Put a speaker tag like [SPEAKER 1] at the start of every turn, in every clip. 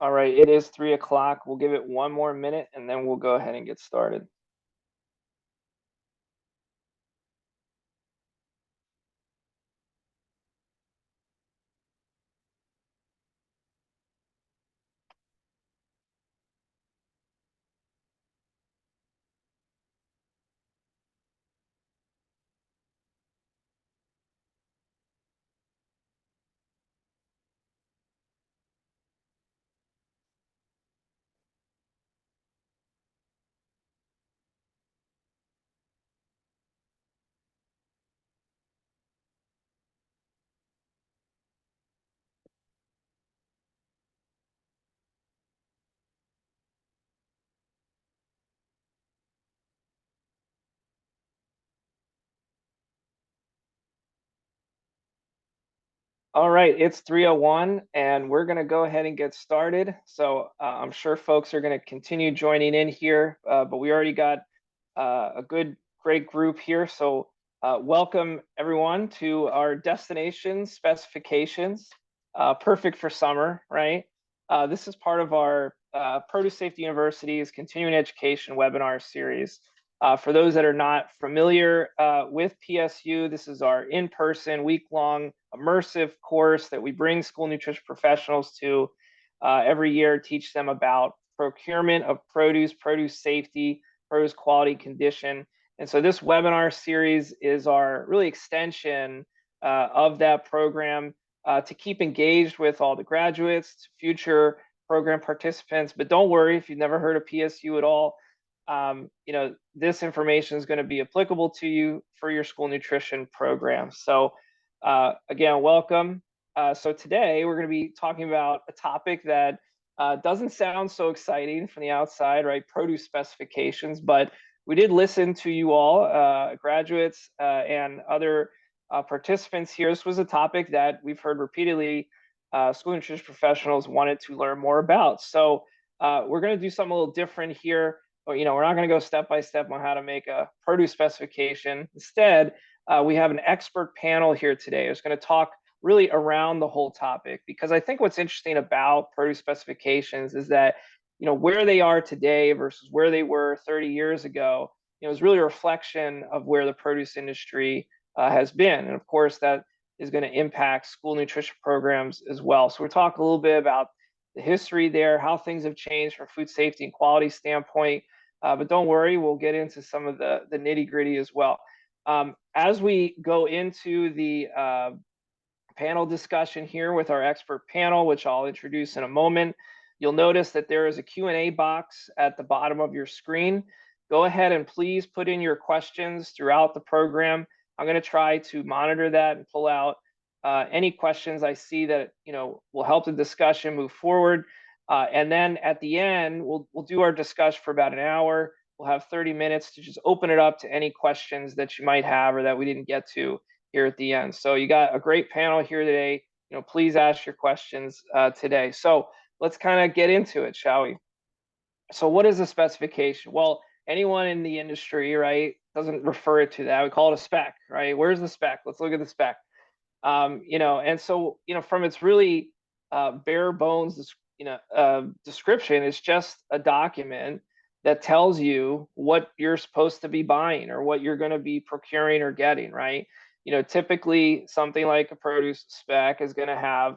[SPEAKER 1] All right, it is 3 o'clock. We'll give it one more minute and then we'll go ahead and get started. All right, it's 3:01 and we're going to go ahead and get started. So I'm sure folks are going to continue joining in here, but we already got a great group here. So welcome everyone to our destination specifications, perfect for summer, right? This is part of our Produce Safety University's Continuing Education Webinar series. For those that are not familiar with PSU, this is our in-person, week-long, immersive course that we bring school nutrition professionals to every year, teach them about procurement of produce, produce safety, produce quality condition. And so this webinar series is our really extension of that program to keep engaged with all the graduates, future program participants. But don't worry if you've never heard of PSU at all. This information is going to be applicable to you for your school nutrition program. So again, welcome. So today we're going to be talking about a topic that doesn't sound so exciting from the outside, right? Produce specifications, but we did listen to you all, graduates and other participants here. This was a topic that we've heard repeatedly school nutrition professionals wanted to learn more about. So we're going to do something a little different here. But, we're not going to go step by step on how to make a produce specification. Instead, we have an expert panel here today who's going to talk really around the whole topic, because I think what's interesting about produce specifications is that, where they are today versus where they were 30 years ago, is really a reflection of where the produce industry has been. And of course, that is going to impact school nutrition programs as well. So we'll talk a little bit about the history there, how things have changed from food safety and quality standpoint. But don't worry, we'll get into some of the nitty gritty as well. As we go into the panel discussion here with our expert panel, which I'll introduce in a moment, you'll notice that there is a Q&A box at the bottom of your screen. Go ahead and please put in your questions throughout the program. I'm going to try to monitor that and pull out any questions I see that will help the discussion move forward. And then at the end, we'll do our discussion for about an hour. We'll have 30 minutes to just open it up to any questions that you might have or that we didn't get to here at the end. So you got a great panel here today. Please ask your questions today. So let's kind of get into it, shall we? So what is a specification? Well, anyone in the industry, right, doesn't refer it to that. We call it a spec, right? Where's the spec? Let's look at the spec. And so, from its really bare bones, description, it's just a document that tells you what you're supposed to be buying or what you're going to be procuring or getting, right? Typically something like a produce spec is going to have,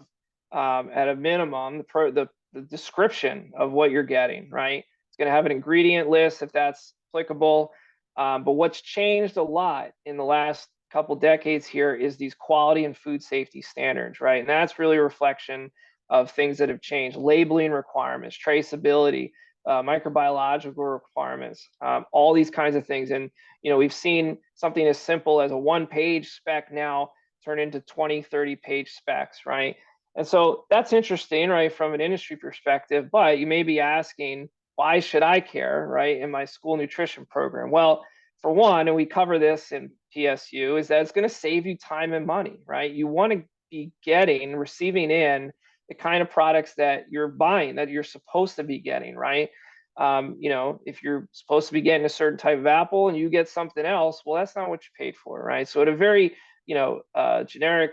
[SPEAKER 1] at a minimum, the description of what you're getting, right? It's going to have an ingredient list if that's applicable. But what's changed a lot in the last couple decades here is these quality and food safety standards, right? And that's really a reflection of things that have changed: labeling requirements, traceability, microbiological requirements, all these kinds of things. And we've seen something as simple as a one-page spec now turn into 20, 30-page specs, right? And so that's interesting, right, from an industry perspective. But you may be asking, why should I care, right, in my school nutrition program? Well, for one, and we cover this in PSU, is that it's going to save you time and money, right? You want to be receiving in the kind of products that you're buying, that you're supposed to be getting, right? If you're supposed to be getting a certain type of apple and you get something else, well, that's not what you paid for, right? So at a very, generic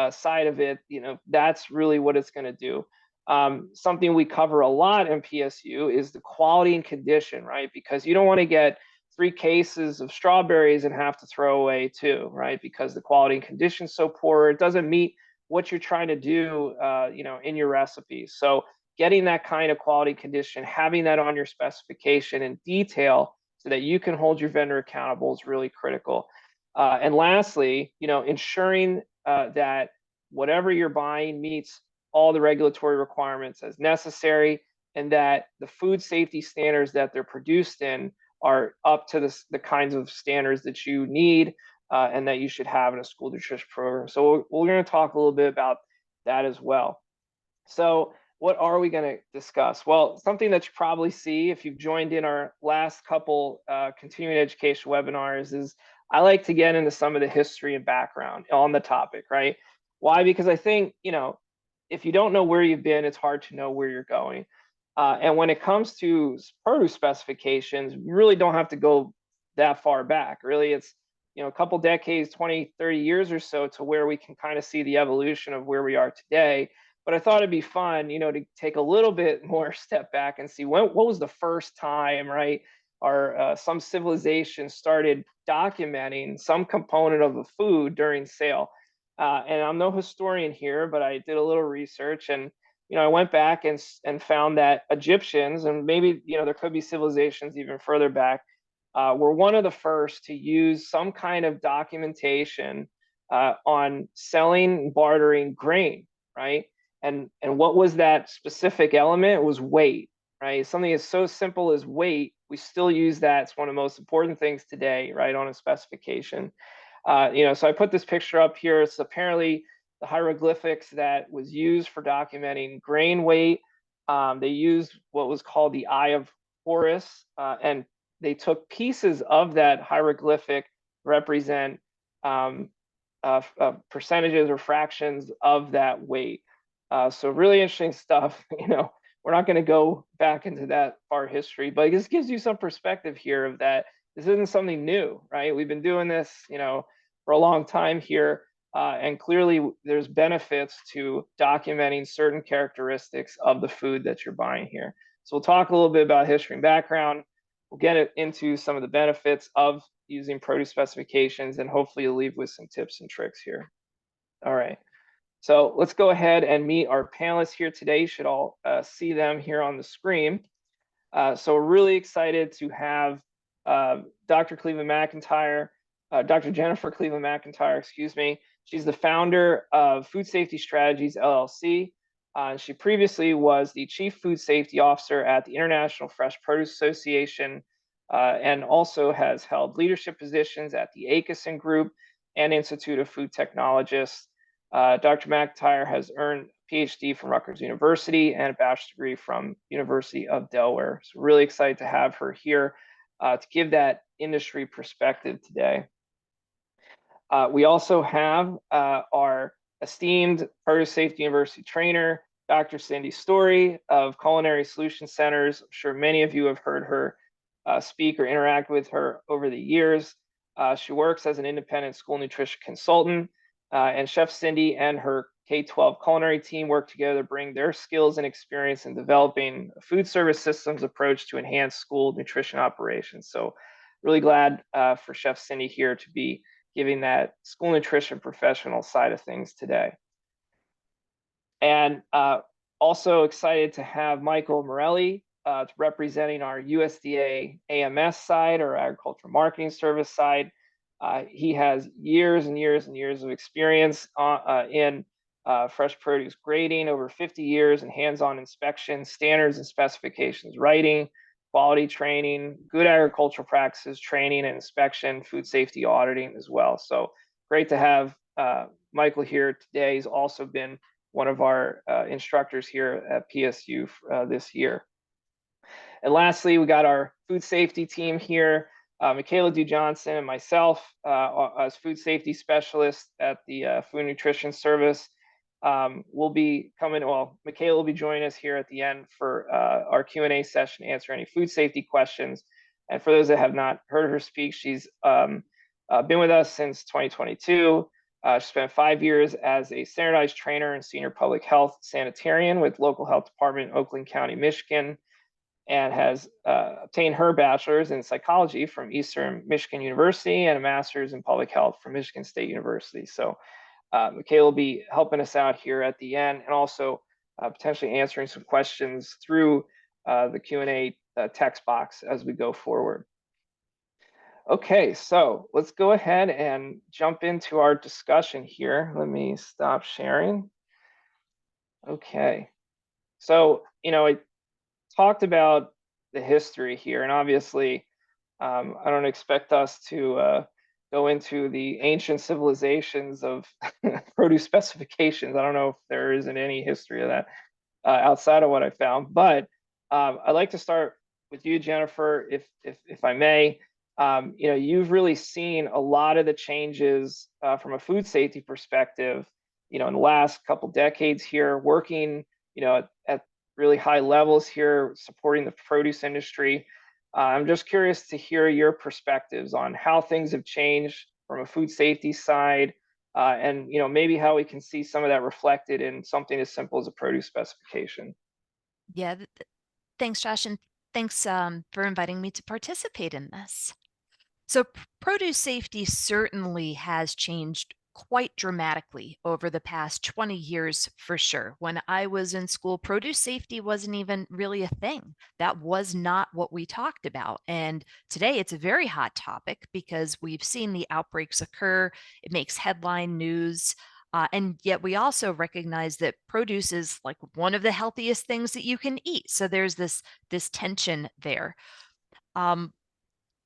[SPEAKER 1] side of it, that's really what it's going to do. Something we cover a lot in PSU is the quality and condition, right? Because you don't want to get 3 cases of strawberries and have to throw away 2, right? Because the quality and condition is so poor, it doesn't meet what you're trying to do, in your recipe. So getting that kind of quality condition, having that on your specification in detail so that you can hold your vendor accountable is really critical. And lastly, ensuring that whatever you're buying meets all the regulatory requirements as necessary, and that the food safety standards that they're produced in are up to the kinds of standards that you need and that you should have in a school nutrition program. So we're going to talk a little bit about that as well. So what are we going to discuss? Well, something that you probably see if you've joined in our last couple continuing education webinars is I like to get into some of the history and background on the topic, right? Why? Because I think, if you don't know where you've been, it's hard to know where you're going. And when it comes to produce specifications, you really don't have to go that far back. Really, it's a couple decades, 20, 30 years or so to where we can kind of see the evolution of where we are today. But I thought it'd be fun, to take a little bit more step back and see what was the first time, right? Or some civilization started documenting some component of the food during sale. And I'm no historian here, but I did a little research, and I went back and found that Egyptians, and maybe there could be civilizations even further back, were one of the first to use some kind of documentation on selling, bartering grain, right? And what was that specific element? It was weight, right? Something as so simple as weight, we still use that. It's one of the most important things today, right, on a specification. So I put this picture up here. It's apparently the hieroglyphics that was used for documenting grain weight. They used what was called the Eye of Horus, and they took pieces of that hieroglyphic represent percentages or fractions of that weight. So really interesting stuff. We're not going to go back into that far history, but this gives you some perspective here of that. This isn't something new, right? We've been doing this, for a long time here, and clearly there's benefits to documenting certain characteristics of the food that you're buying here. So we'll talk a little bit about history and background. We'll get into some of the benefits of using produce specifications, and hopefully you'll leave with some tips and tricks here. All right. So let's go ahead and meet our panelists here today. You should all see them here on the screen. So we're really excited to have Dr. Cleveland McIntyre, Dr. Jennifer Cleveland McIntyre, excuse me. She's the founder of Food Safety Strategies, LLC. She previously was the Chief Food Safety Officer at the International Fresh Produce Association, and also has held leadership positions at the Akeson Group and Institute of Food Technologists. Dr. McIntyre has earned a PhD from Rutgers University and a bachelor's degree from University of Delaware. So really excited to have her here to give that industry perspective today. We also have our esteemed Produce Safety University trainer, Dr. Cindy Story of Culinary Solution Centers. I'm sure many of you have heard her speak or interact with her over the years. She works as an independent school nutrition consultant, and Chef Cindy and her K-12 culinary team work together to bring their skills and experience in developing a food service systems approach to enhance school nutrition operations. So really glad for Chef Cindy here to be giving that school nutrition professional side of things today. And also excited to have Michael Morelli representing our USDA-AMS side, or Agricultural Marketing Service side. He has years and years and years of experience in fresh produce grading, over 50 years in hands-on inspection, standards and specifications writing, quality training, good agricultural practices training and inspection, food safety auditing as well. So great to have Michael here today. He's also been one of our instructors here at PSU this year. And lastly, we got our food safety team here. Michaela Du Johnson and myself as food safety specialists at the Food Nutrition Service. We'll be coming, well, Michaela will be joining us here at the end for our Q&A session to answer any food safety questions. And for those that have not heard her speak, she's been with us since 2022. Spent 5 years as a standardized trainer and senior public health sanitarian with local health department in Oakland County, Michigan, and has obtained her bachelor's in psychology from Eastern Michigan University and a master's in public health from Michigan State University. So Michaela will be helping us out here at the end, and also potentially answering some questions through the Q&A text box as we go forward. Okay, so let's go ahead and jump into our discussion here. Let me stop sharing. Okay, so, I talked about the history here, and obviously, I don't expect us to go into the ancient civilizations of produce specifications. I don't know if there isn't any history of that outside of what I found, but I'd like to start with you, Jennifer, if I may. You've really seen a lot of the changes from a food safety perspective, in the last couple decades here, working, at really high levels here, supporting the produce industry. I'm just curious to hear your perspectives on how things have changed from a food safety side, and maybe how we can see some of that reflected in something as simple as a produce specification.
[SPEAKER 2] Yeah, thanks, Josh, and thanks for inviting me to participate in this. So, produce safety certainly has changed quite dramatically over the past 20 years for sure. When I was in school, produce safety wasn't even really a thing. That was not what we talked about. And today it's a very hot topic because we've seen the outbreaks occur. It makes headline news. And yet we also recognize that produce is like one of the healthiest things that you can eat. So there's this tension there.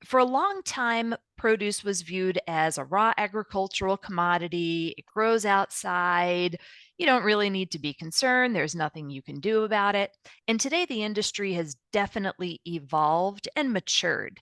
[SPEAKER 2] For a long time, produce was viewed as a raw agricultural commodity. It grows outside. You don't really need to be concerned. There's nothing you can do about it. And today, the industry has definitely evolved and matured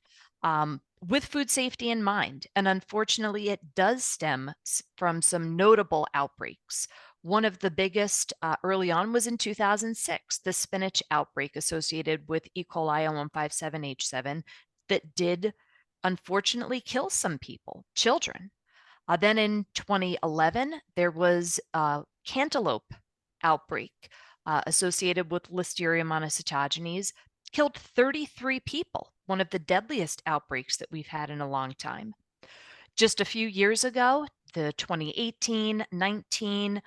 [SPEAKER 2] with food safety in mind. And unfortunately, it does stem from some notable outbreaks. One of the biggest early on was in 2006, the spinach outbreak associated with E. coli 157H7 that did unfortunately kill some people, children. Then in 2011, there was a cantaloupe outbreak associated with Listeria monocytogenes, killed 33 people, one of the deadliest outbreaks that we've had in a long time. Just a few years ago, the 2018-19,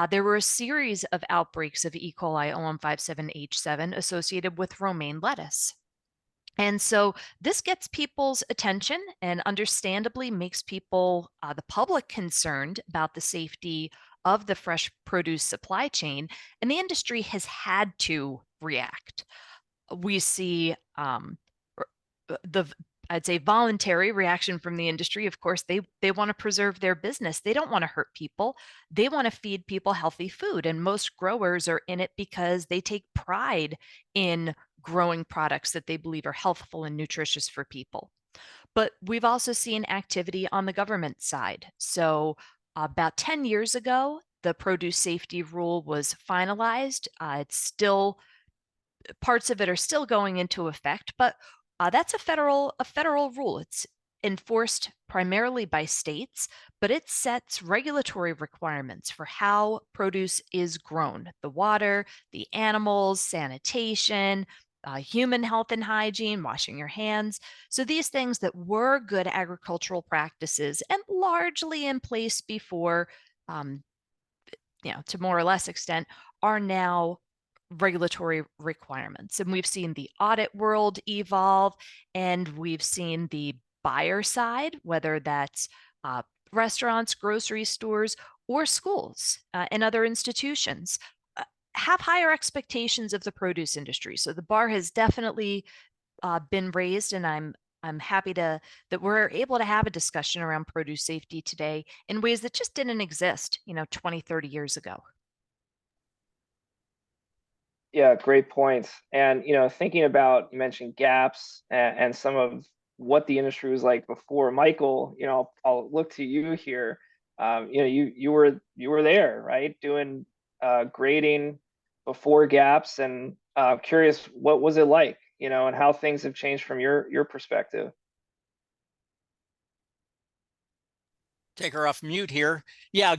[SPEAKER 2] there were a series of outbreaks of E. coli 0157H7 associated with romaine lettuce. And so this gets people's attention and understandably makes people, the public, concerned about the safety of the fresh produce supply chain. And the industry has had to react. We see I'd say voluntary reaction from the industry. Of course, they want to preserve their business. They don't want to hurt people. They want to feed people healthy food. And most growers are in it because they take pride in growing products that they believe are healthful and nutritious for people. But we've also seen activity on the government side. So about 10 years ago, the produce safety rule was finalized. It's still, parts of it are still going into effect, but that's a federal rule. It's enforced primarily by states, but it sets regulatory requirements for how produce is grown: the water, the animals, sanitation, human health and hygiene, washing your hands. So these things that were good agricultural practices and largely in place before, to more or less extent, are now regulatory requirements. And we've seen the audit world evolve, and we've seen the buyer side, whether that's restaurants, grocery stores, or schools and other institutions, have higher expectations of the produce industry. So the bar has definitely been raised, and I'm happy that we're able to have a discussion around produce safety today in ways that just didn't exist, 20, 30 years ago.
[SPEAKER 1] Yeah, great points. And thinking about, you mentioned gaps and some of what the industry was like before. Michael, I'll look to you here. You were there, right, doing grading before gaps, and curious, what was it like, and how things have changed from your perspective.
[SPEAKER 3] take her off mute here. Yeah,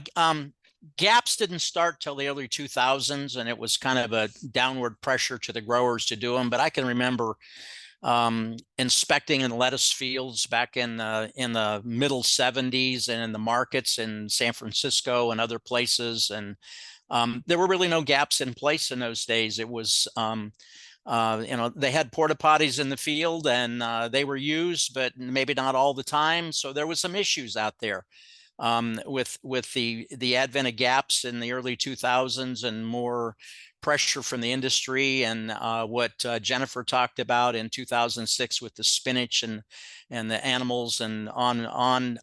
[SPEAKER 3] gaps didn't start till the early 2000s, and it was kind of a downward pressure to the growers to do them. But I can remember inspecting in lettuce fields back in the middle 70s and in the markets in San Francisco and other places. And there were really no gaps in place in those days. It was, they had porta potties in the field, and they were used, but maybe not all the time. So there was some issues out there with the advent of gaps in the early 2000s and more pressure from the industry, and what Jennifer talked about in 2006 with the spinach and the animals and on.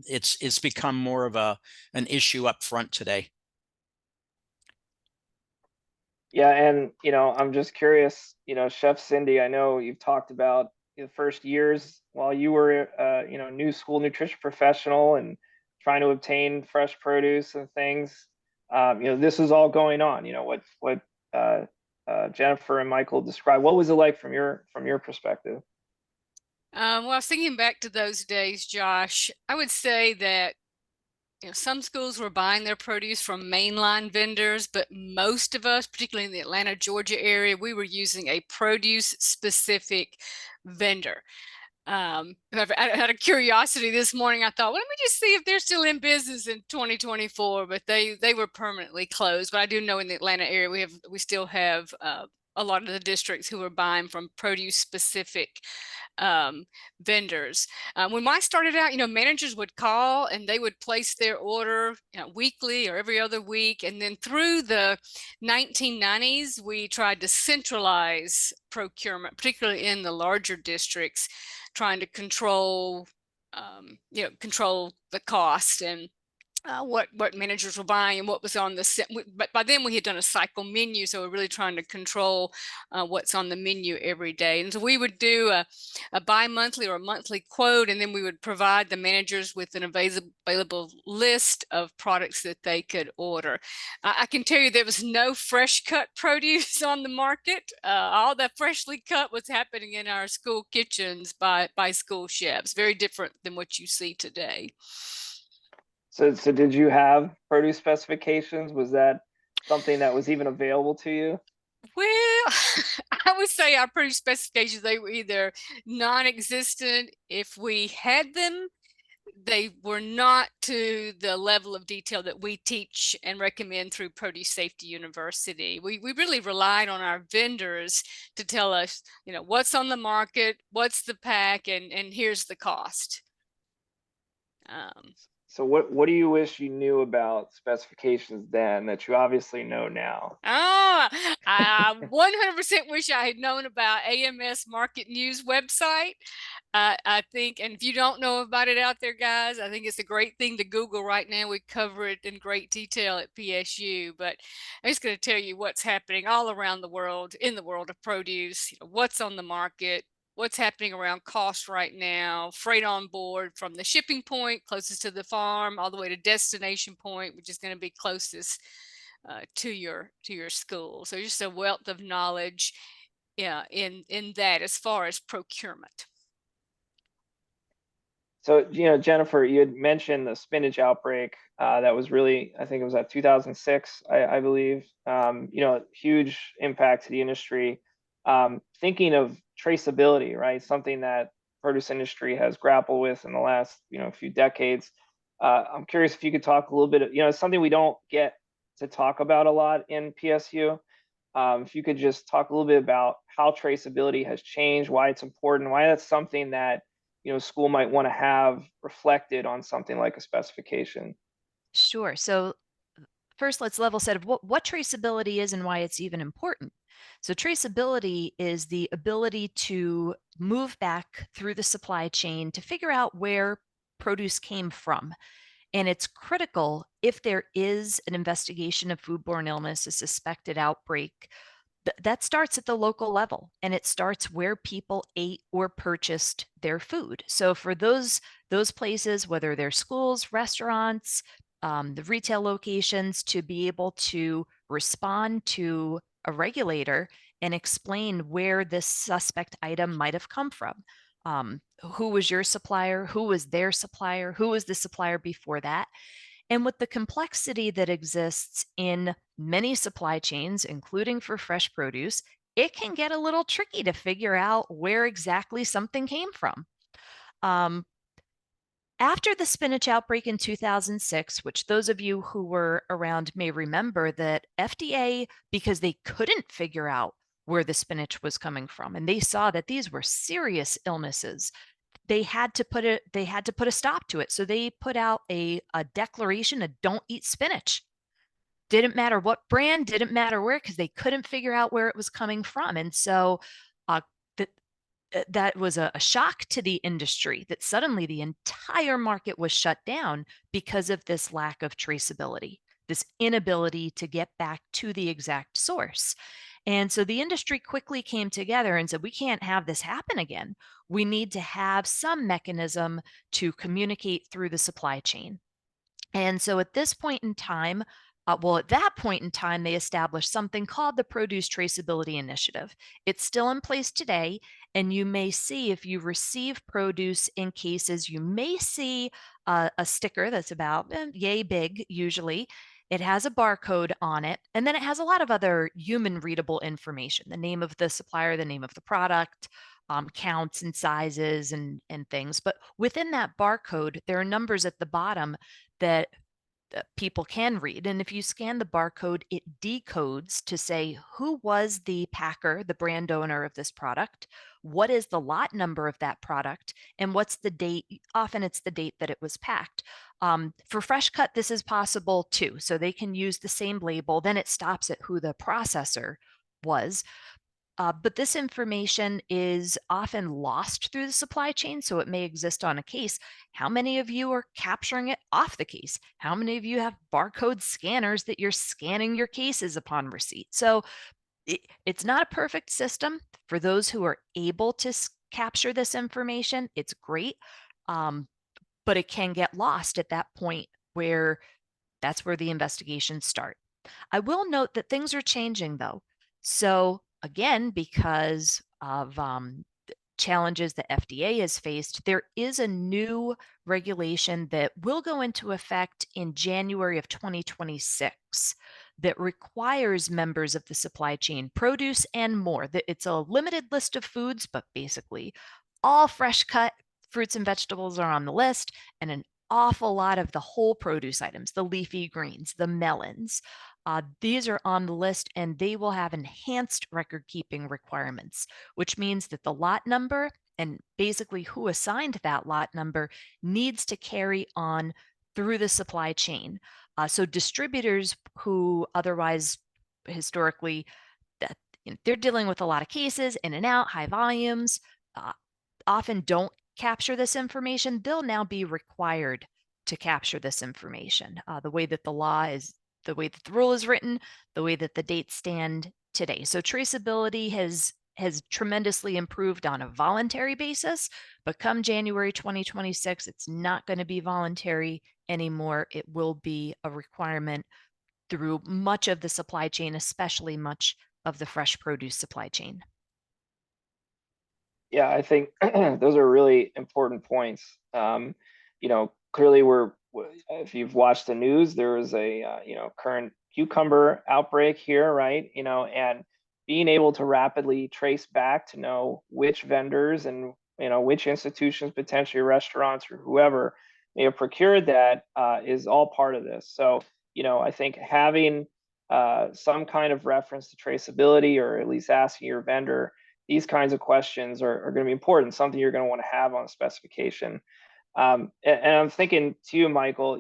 [SPEAKER 3] It's become more of an issue up front today.
[SPEAKER 1] Yeah, and I'm just curious, Chef Cindy, I know you've talked about the first years while you were new school nutrition professional and trying to obtain fresh produce and things. This is all going on. What Jennifer and Michael described. What was it like from your perspective?
[SPEAKER 4] Well, I was thinking back to those days, Josh. I would say that some schools were buying their produce from mainline vendors, but most of us, particularly in the Atlanta, Georgia area, we were using a produce-specific vendor. Out of curiosity this morning, I thought, well, let me just see if they're still in business in 2024, but they were permanently closed. But I do know in the Atlanta area, we still have a lot of the districts who are buying from produce-specific vendors. When I started out, managers would call and they would place their order weekly or every other week. And then through the 1990s, we tried to centralize procurement, particularly in the larger districts, trying to control the cost and what managers were buying and what was on the, but by then we had done a cycle menu, so we're really trying to control what's on the menu every day. And so we would do a bi-monthly or a monthly quote, and then we would provide the managers with an available list of products that they could order. I can tell you there was no fresh cut produce on the market. All that freshly cut was happening in our school kitchens by school chefs. Very different than what you see today.
[SPEAKER 1] So did you have produce specifications? Was that something that was even available to you?
[SPEAKER 4] Well, I would say our produce specifications, they were either non-existent. If we had them, they were not to the level of detail that we teach and recommend through Produce Safety University. We really relied on our vendors to tell us, what's on the market, what's the pack, and here's the cost.
[SPEAKER 1] So what do you wish you knew about specifications then that you obviously know now?
[SPEAKER 4] I 100% wish I had known about AMS Market News website. I think, and if you don't know about it out there, guys, I think it's a great thing to Google right now. We cover it in great detail at PSU, but I'm just going to tell you what's happening all around the world, in the world of produce, what's on the market, what's happening around cost right now, freight on board from the shipping point closest to the farm all the way to destination point, which is going to be closest to your school. So just a wealth of knowledge in that as far as procurement.
[SPEAKER 1] So, Jennifer, you had mentioned the spinach outbreak. That was really, I think it was at 2006, I believe. Huge impact to the industry. Thinking of traceability, right? Something that produce industry has grappled with in the last, few decades. I'm curious if you could talk a little bit, it's something we don't get to talk about a lot in PSU. If you could just talk a little bit about how traceability has changed, why it's important, why that's something that school might want to have reflected on something like a specification.
[SPEAKER 2] Sure. So first, let's level set of what traceability is and why it's even important. So traceability is the ability to move back through the supply chain to figure out where produce came from. And it's critical if there is an investigation of foodborne illness, a suspected outbreak, that starts at the local level, and it starts where people ate or purchased their food. So for those places, whether they're schools, restaurants, the retail locations, to be able to respond to a regulator and explain where this suspect item might have come from. Who was your supplier? Who was their supplier? Who was the supplier before that? And with the complexity that exists in many supply chains, including for fresh produce, it can get a little tricky to figure out where exactly something came from. After the spinach outbreak in 2006, which those of you who were around may remember, that FDA, because they couldn't figure out where the spinach was coming from, and they saw that these were serious illnesses, they had to put a stop to it. So they put out a declaration of don't eat spinach. Didn't matter what brand, didn't matter where, because they couldn't figure out where it was coming from. And so that was a shock to the industry, that suddenly the entire market was shut down because of this lack of traceability, this inability to get back to the exact source. And so the industry quickly came together and said, we can't have this happen again. We need to have some mechanism to communicate through the supply chain. And so at this point in time, at that point in time, they established something called the Produce Traceability Initiative. It's still in place today, and you may see, if you receive produce in cases, you may see a sticker that's about yay big, usually. It has a barcode on it, and then it has a lot of other human readable information, the name of the supplier, the name of the product, counts and sizes and things. But within that barcode, there are numbers at the bottom that people can read. And if you scan the barcode, it decodes to say who was the packer, the brand owner of this product, what is the lot number of that product, and what's the date. Often it's the date that it was packed. For fresh cut, this is possible too. So they can use the same label, then it stops at who the processor was. But this information is often lost through the supply chain, so it may exist on a case. How many of you are capturing it off the case? How many of you have barcode scanners that you're scanning your cases upon receipt? So it's not a perfect system. For those who are able to capture this information, it's great, but it can get lost at that point where that's where the investigations start. I will note that things are changing though. So again, because of challenges that FDA has faced, there is a new regulation that will go into effect in January of 2026 that requires members of the supply chain, produce and more. It's a limited list of foods, but basically all fresh cut fruits and vegetables are on the list, and an awful lot of the whole produce items, the leafy greens, the melons. These are on the list, and they will have enhanced record keeping requirements, which means that the lot number and basically who assigned that lot number needs to carry on through the supply chain. So distributors who otherwise historically, they're dealing with a lot of cases, in and out, high volumes, often don't capture this information. They'll now be required to capture this information. The way that the law is, the way that the rule is written, the way that the dates stand today. So traceability has tremendously improved on a voluntary basis, but come January 2026, it's not going to be voluntary anymore. It will be a requirement through much of the supply chain, especially much of the fresh produce supply chain.
[SPEAKER 1] Yeah, I think those are really important points. Clearly if you've watched the news, there is a current cucumber outbreak here, right? And being able to rapidly trace back to know which vendors and which institutions, potentially restaurants or whoever may have procured that is all part of this. So I think having some kind of reference to traceability, or at least asking your vendor these kinds of questions are going to be important, something you're going to want to have on a specification. And I'm thinking to you, Michael,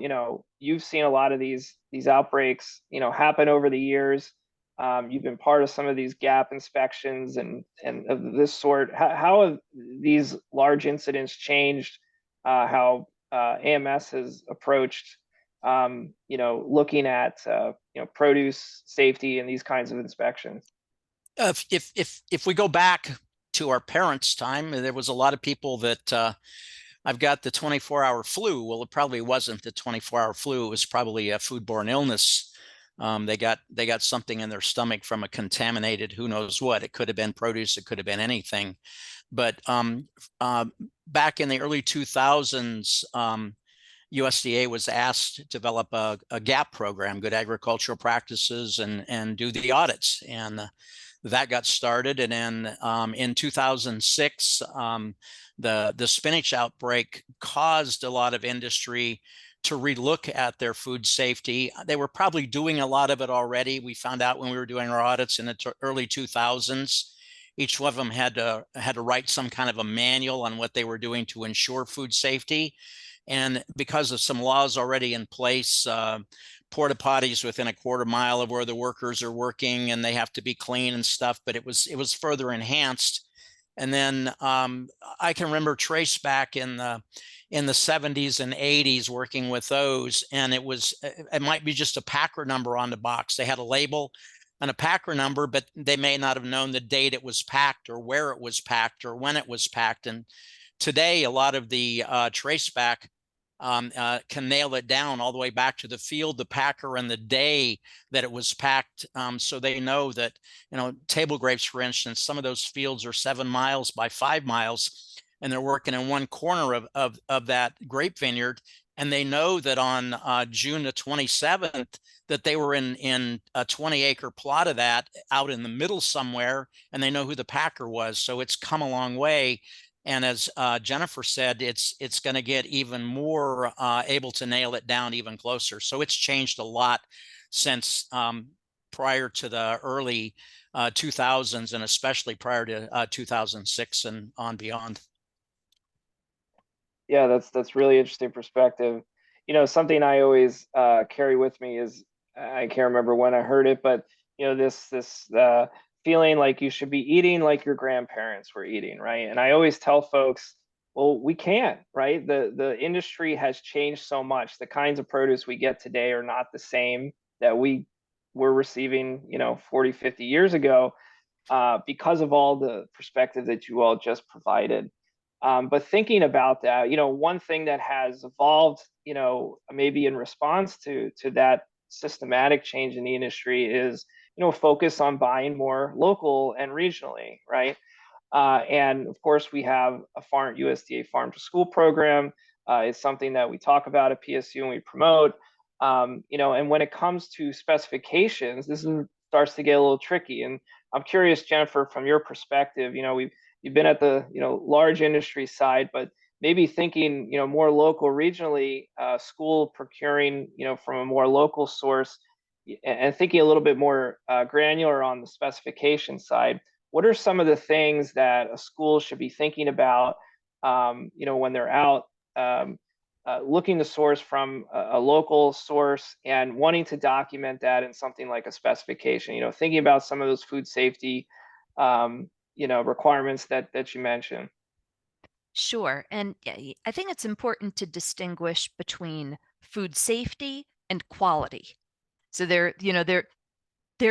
[SPEAKER 1] you've seen a lot of these outbreaks, happen over the years. You've been part of some of these gap inspections and of this sort. How have these large incidents changed how AMS has approached, looking at, produce safety and these kinds of inspections?
[SPEAKER 3] If we go back to our parents' time, there was a lot of people that I've got the 24-hour flu. Well, it probably wasn't the 24-hour flu. It was probably a foodborne illness They got something in their stomach from a contaminated, who knows what. It could have been produce, it could have been anything. But back in the early 2000s, USDA was asked to develop a GAP program, Good Agricultural Practices, and do the audits. And that got started. And then in 2006, the spinach outbreak caused a lot of industry to relook at their food safety. They were probably doing a lot of it already. We found out when we were doing our audits in the early 2000s. Each one of them had to write some kind of a manual on what they were doing to ensure food safety. And because of some laws already in place, porta potties within a quarter mile of where the workers are working, and they have to be clean and stuff, but it was further enhanced. And then I can remember Trace back in the 70s and 80s working with those, and it might be just a packer number on the box. They had a label and a packer number, but they may not have known the date it was packed or where it was packed or when it was packed. And today, a lot of the trace back can nail it down all the way back to the field, the packer, and the day that it was packed. So they know that, table grapes, for instance, some of those fields are 7 miles by 5 miles, and they're working in one corner of that grape vineyard. And they know that on June the 27th, that they were in a 20-acre plot of that out in the middle somewhere, and they know who the packer was. So it's come a long way. And as Jennifer said, it's going to get even more able to nail it down even closer. So it's changed a lot since prior to the early 2000s, and especially prior to 2006 and on beyond.
[SPEAKER 1] Yeah, that's really interesting perspective. Something I always carry with me is, I can't remember when I heard it, but this feeling like you should be eating like your grandparents were eating, right? And I always tell folks, well, we can't, right? The industry has changed so much. The kinds of produce we get today are not the same that we were receiving, 40, 50 years ago, because of all the perspective that you all just provided. But thinking about that, one thing that has evolved, maybe in response to that systematic change in the industry is, focus on buying more local and regionally, right? And of course, we have a USDA Farm to School program. It's something that we talk about at PSU and we promote. And when it comes to specifications, starts to get a little tricky. And I'm curious, Jennifer, from your perspective, you've been at the large industry side, but maybe thinking more local, regionally, school procuring from a more local source, and thinking a little bit more granular on the specification side. What are some of the things that a school should be thinking about when they're out looking to source from a local source and wanting to document that in something like a specification, thinking about some of those food safety requirements that you mentioned?
[SPEAKER 2] Sure. And I think it's important to distinguish between food safety and quality. So they're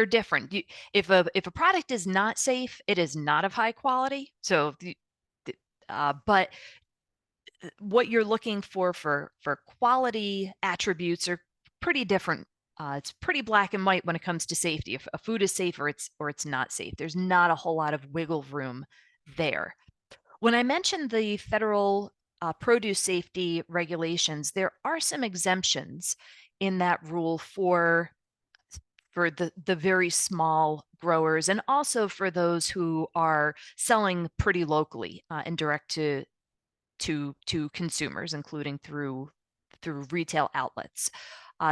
[SPEAKER 2] different. If a product is not safe, it is not of high quality. So, but what you're looking for quality attributes are pretty different. It's pretty black and white when it comes to safety. If a food is safe or it's not safe, there's not a whole lot of wiggle room there. When I mentioned the federal produce safety regulations, there are some exemptions in that rule for the very small growers, and also for those who are selling pretty locally and direct to consumers, including through retail outlets.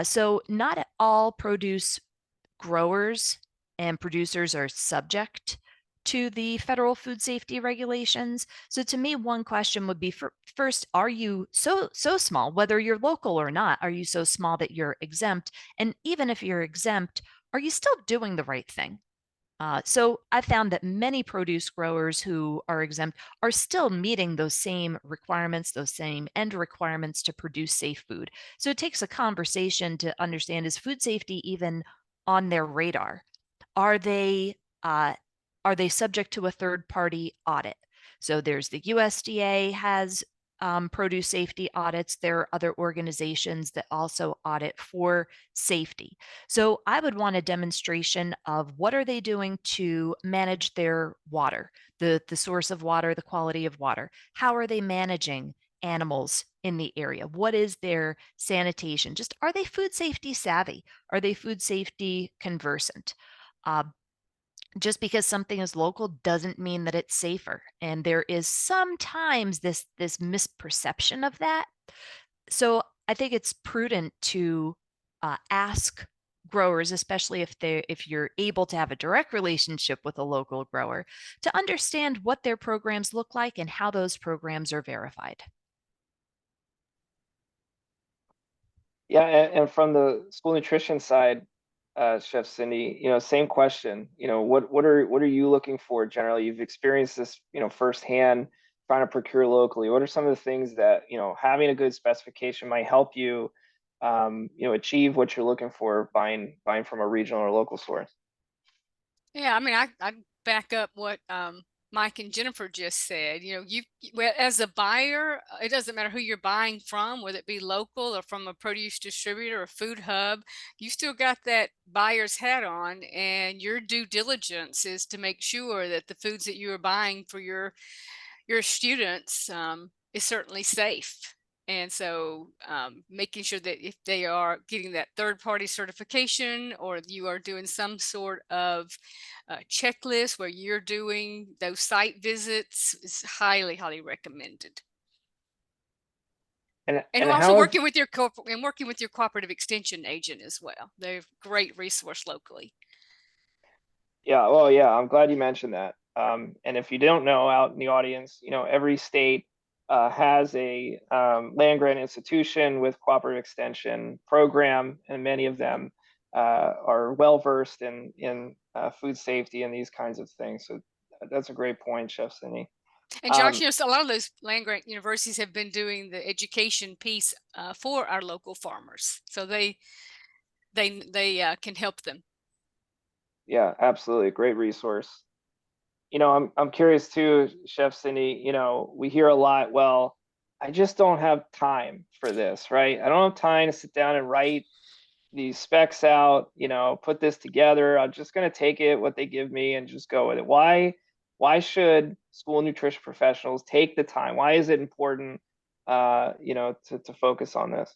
[SPEAKER 2] So not all produce growers and producers are subject to the federal food safety regulations. So to me, one question would be, first, are you so small, whether you're local or not, are you so small that you're exempt? And even if you're exempt, are you still doing the right thing? So I found that many produce growers who are exempt are still meeting those same requirements, those same end requirements to produce safe food. So it takes a conversation to understand, is food safety even on their radar? Are they subject to a third-party audit? So there's the USDA has produce safety audits. There are other organizations that also audit for safety. So I would want a demonstration of what are they doing to manage their water, the source of water, the quality of water. How are they managing animals in the area? What is their sanitation? Just are they food safety savvy? Are they food safety conversant? Just because something is local doesn't mean that it's safer. And there is sometimes this misperception of that. So I think it's prudent to ask growers, especially if you're able to have a direct relationship with a local grower, to understand what their programs look like and how those programs are verified.
[SPEAKER 1] Yeah, and from the school nutrition side, Chef Cindy, same question. What are you looking for generally? You've experienced this, firsthand, trying to procure locally. What are some of the things that having a good specification might help you, achieve what you're looking for buying from a regional or local source?
[SPEAKER 4] Yeah, I mean, I back up what Mike and Jennifer just said. Well, as a buyer, it doesn't matter who you're buying from, whether it be local or from a produce distributor or food hub, you still got that buyer's hat on, and your due diligence is to make sure that the foods that you are buying for your students is certainly safe. And so making sure that if they are getting that third-party certification, or you are doing some sort of checklist where you're doing those site visits, is highly, highly recommended.
[SPEAKER 1] And
[SPEAKER 4] also working with your cooperative extension agent as well. They're a great resource locally.
[SPEAKER 1] Yeah, well, yeah, I'm glad you mentioned that. And if you don't know, out in the audience, every state has a land grant institution with cooperative extension program, and many of them are well versed in food safety and these kinds of things. So that's a great point, Chef Cindy.
[SPEAKER 4] And Josh, a lot of those land grant universities have been doing the education piece for our local farmers, so they can help them.
[SPEAKER 1] Yeah, absolutely, great resource. I'm curious too, Chef Cindy. We hear a lot, well, I just don't have time for this, right? I don't have time to sit down and write these specs out, put this together. I'm just going to take it, what they give me, and just go with it. Why should school nutrition professionals take the time? Why is it important, to focus on this?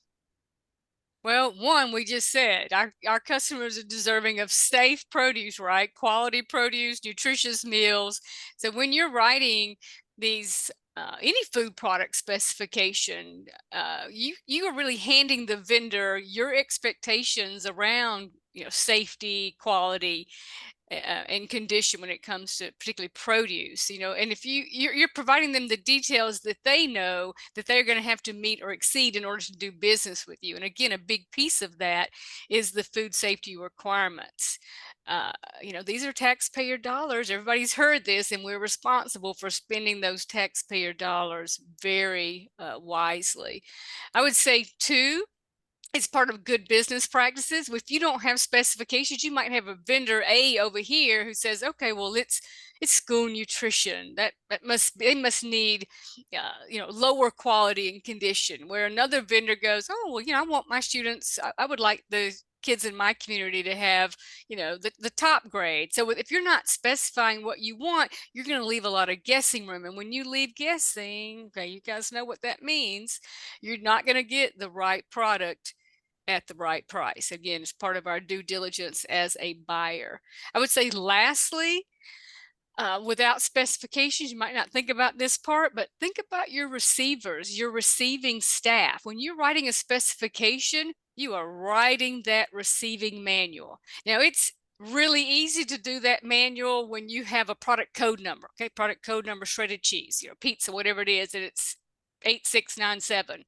[SPEAKER 4] Well, one, we just said our customers are deserving of safe produce, right? Quality produce, nutritious meals. So when you're writing these any food product specification, you are really handing the vendor your expectations around safety, quality, and condition when it comes to particularly produce, and if you're providing them the details that they know that they're going to have to meet or exceed in order to do business with you. And again, a big piece of that is the food safety requirements. These are taxpayer dollars. Everybody's heard this, and we're responsible for spending those taxpayer dollars very wisely. I would say too, it's part of good business practices. If you don't have specifications, you might have a vendor A over here who says, okay, well, it's school nutrition. They must need, lower quality and condition. Where another vendor goes, oh, well, I want my students, I would like the kids in my community to have, the top grade. So if you're not specifying what you want, you're going to leave a lot of guessing room. And when you leave guessing, okay, you guys know what that means. You're not going to get the right product at the right price. Again, it's part of our due diligence as a buyer. I would say lastly, without specifications, you might not think about this part, but think about your receivers, your receiving staff. When you're writing a specification, you are writing that receiving manual. Now, it's really easy to do that manual when you have a product code number, okay? Product code number, shredded cheese, pizza, whatever it is, and it's 8697.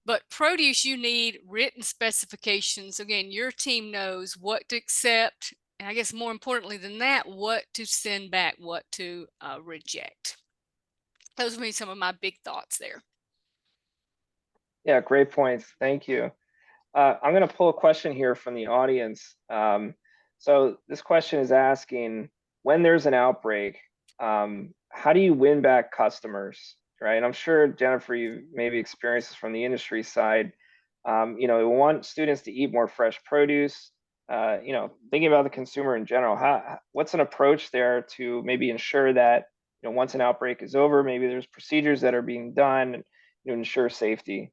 [SPEAKER 4] But produce, you need written specifications. Again, your team knows what to accept, and I guess more importantly than that, what to send back, what to reject. Those would be some of my big thoughts there.
[SPEAKER 1] Yeah, great points. Thank you. I'm going to pull a question here from the audience. So this question is asking, when there's an outbreak, how do you win back customers? right? And I'm sure, Jennifer, you maybe experienced this from the industry side. We want students to eat more fresh produce. Thinking about the consumer in general, what's an approach there to maybe ensure that, once an outbreak is over, maybe there's procedures that are being done to ensure safety?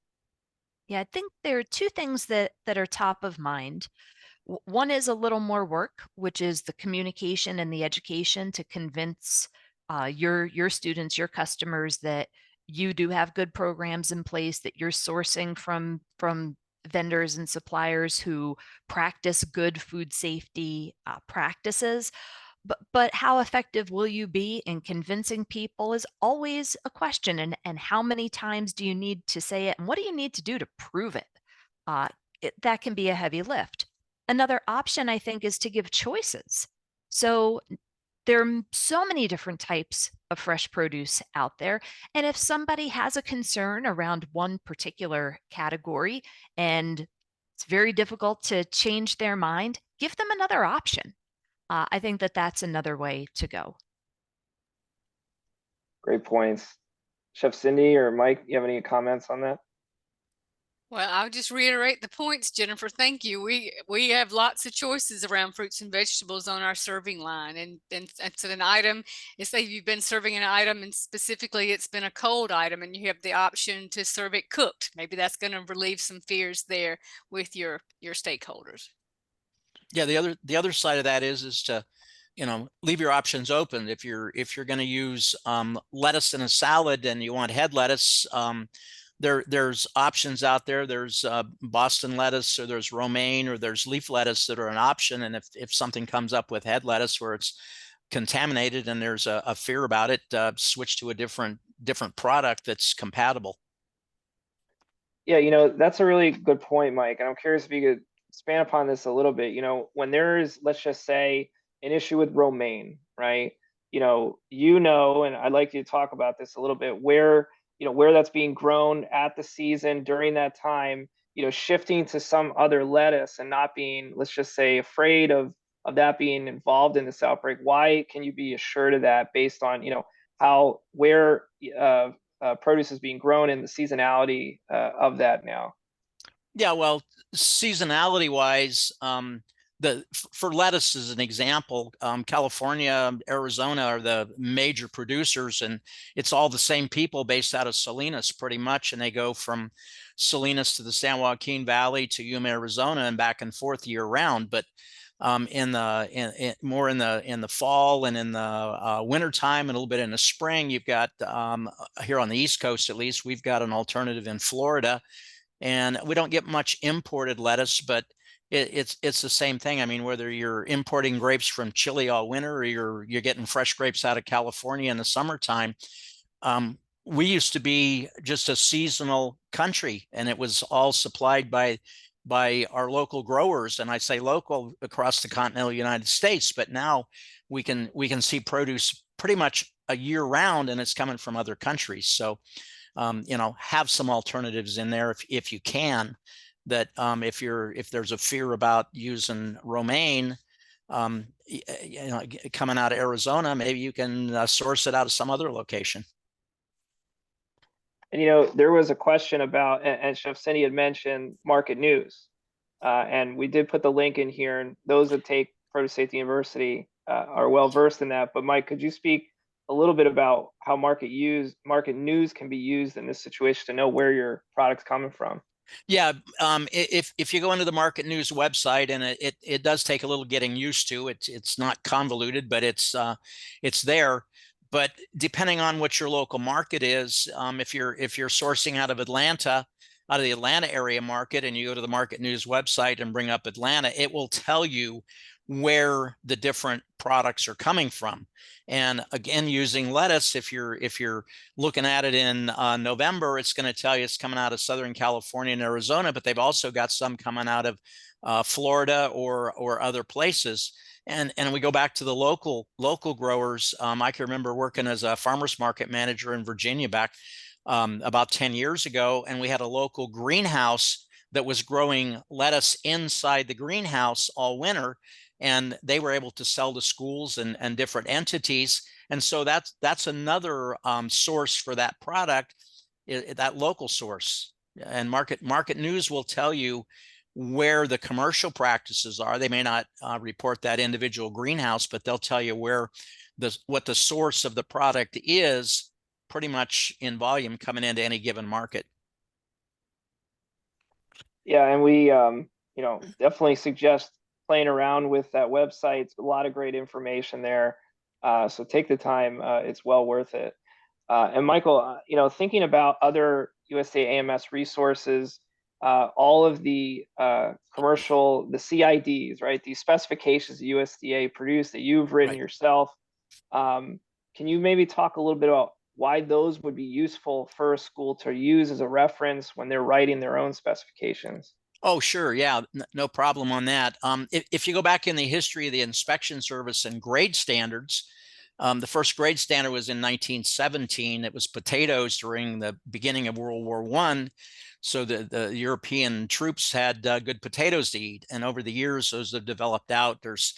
[SPEAKER 2] Yeah, I think there are two things that are top of mind. One is a little more work, which is the communication and the education to convince your students, your customers, that you do have good programs in place, that you're sourcing from vendors and suppliers who practice good food safety practices. But how effective will you be in convincing people is always a question. And how many times do you need to say it? And what do you need to do to prove it? That can be a heavy lift. Another option, I think, is to give choices. So there are so many different types of fresh produce out there. And if somebody has a concern around one particular category and it's very difficult to change their mind, give them another option. I think that that's another way to go.
[SPEAKER 1] Great points. Chef Cindy or Mike, you have any comments on that?
[SPEAKER 4] Well, I'll just reiterate the points, Jennifer. Thank you. We have lots of choices around fruits and vegetables on our serving line, and it's an item. Say you've been serving an item, and specifically it's been a cold item, and you have the option to serve it cooked. Maybe that's going to relieve some fears there with your stakeholders.
[SPEAKER 3] Yeah, the other side of that is to, leave your options open. If you're going to use lettuce in a salad and you want head lettuce, there's options out there. There's Boston lettuce, or there's romaine, or there's leaf lettuce that are an option. And if something comes up with head lettuce where it's contaminated and there's a fear about it, switch to a different product that's compatible.
[SPEAKER 1] Yeah, that's a really good point, Mike. And I'm curious if you could expand upon this a little bit. When there's, let's just say, an issue with romaine, right? And I'd like you to talk about this a little bit, where that's being grown at the season during that time, shifting to some other lettuce and not being, let's just say, afraid of that being involved in this outbreak. Why can you be assured of that based on, where produce is being grown and the seasonality of that now?
[SPEAKER 3] Yeah, well, seasonality wise, for lettuce as an example, California, Arizona are the major producers, and it's all the same people based out of Salinas pretty much. And they go from Salinas to the San Joaquin Valley to Yuma, Arizona, and back and forth year round. But more in the fall and in the winter time, and a little bit in the spring, you've got here on the East Coast, at least, we've got an alternative in Florida, and we don't get much imported lettuce, but it's the same thing. I mean, whether you're importing grapes from Chile all winter, or you're getting fresh grapes out of California in the summertime, we used to be just a seasonal country, and it was all supplied by our local growers. And I say local across the continental United States, but now we can see produce pretty much a year round, and it's coming from other countries. So have some alternatives in there if you can. That if there's a fear about using romaine, coming out of Arizona, maybe you can source it out of some other location.
[SPEAKER 1] And there was a question about, and Chef Cindy had mentioned market news, and we did put the link in here. And those that take Produce Safety University are well versed in that. But Mike, could you speak a little bit about how market news can be used in this situation to know where your product's coming from?
[SPEAKER 3] Yeah, if you go into the Market News website, and it does take a little getting used to, it's not convoluted, but it's there. But depending on what your local market is, if you're sourcing out of Atlanta, out of the Atlanta area market, and you go to the Market News website and bring up Atlanta, it will tell you where the different products are coming from. And again, using lettuce, if you're looking at it in November, it's going to tell you it's coming out of Southern California and Arizona, but they've also got some coming out of Florida or other places. And we go back to the local growers. I can remember working as a farmers market manager in Virginia back about 10 years ago, and we had a local greenhouse that was growing lettuce inside the greenhouse all winter. And they were able to sell to schools and different entities. And so that's another source for that product, that local source. And market news will tell you where the commercial practices are. They may not report that individual greenhouse, but they'll tell you where what the source of the product is, pretty much in volume coming into any given market.
[SPEAKER 1] Yeah, and we definitely suggest playing around with that website. It's a lot of great information there. So take the time, it's well worth it. And Michael, thinking about other USDA-AMS resources, all of the commercial, the CIDs, right? These specifications the USDA produced that you've written yourself. Can you maybe talk a little bit about why those would be useful for a school to use as a reference when they're writing their own specifications?
[SPEAKER 3] Oh, sure. Yeah, no problem on that. If you go back in the history of the inspection service and grade standards, the first grade standard was in 1917. It was potatoes during the beginning of World War I. So the European troops had good potatoes to eat. And over the years, those have developed out. There's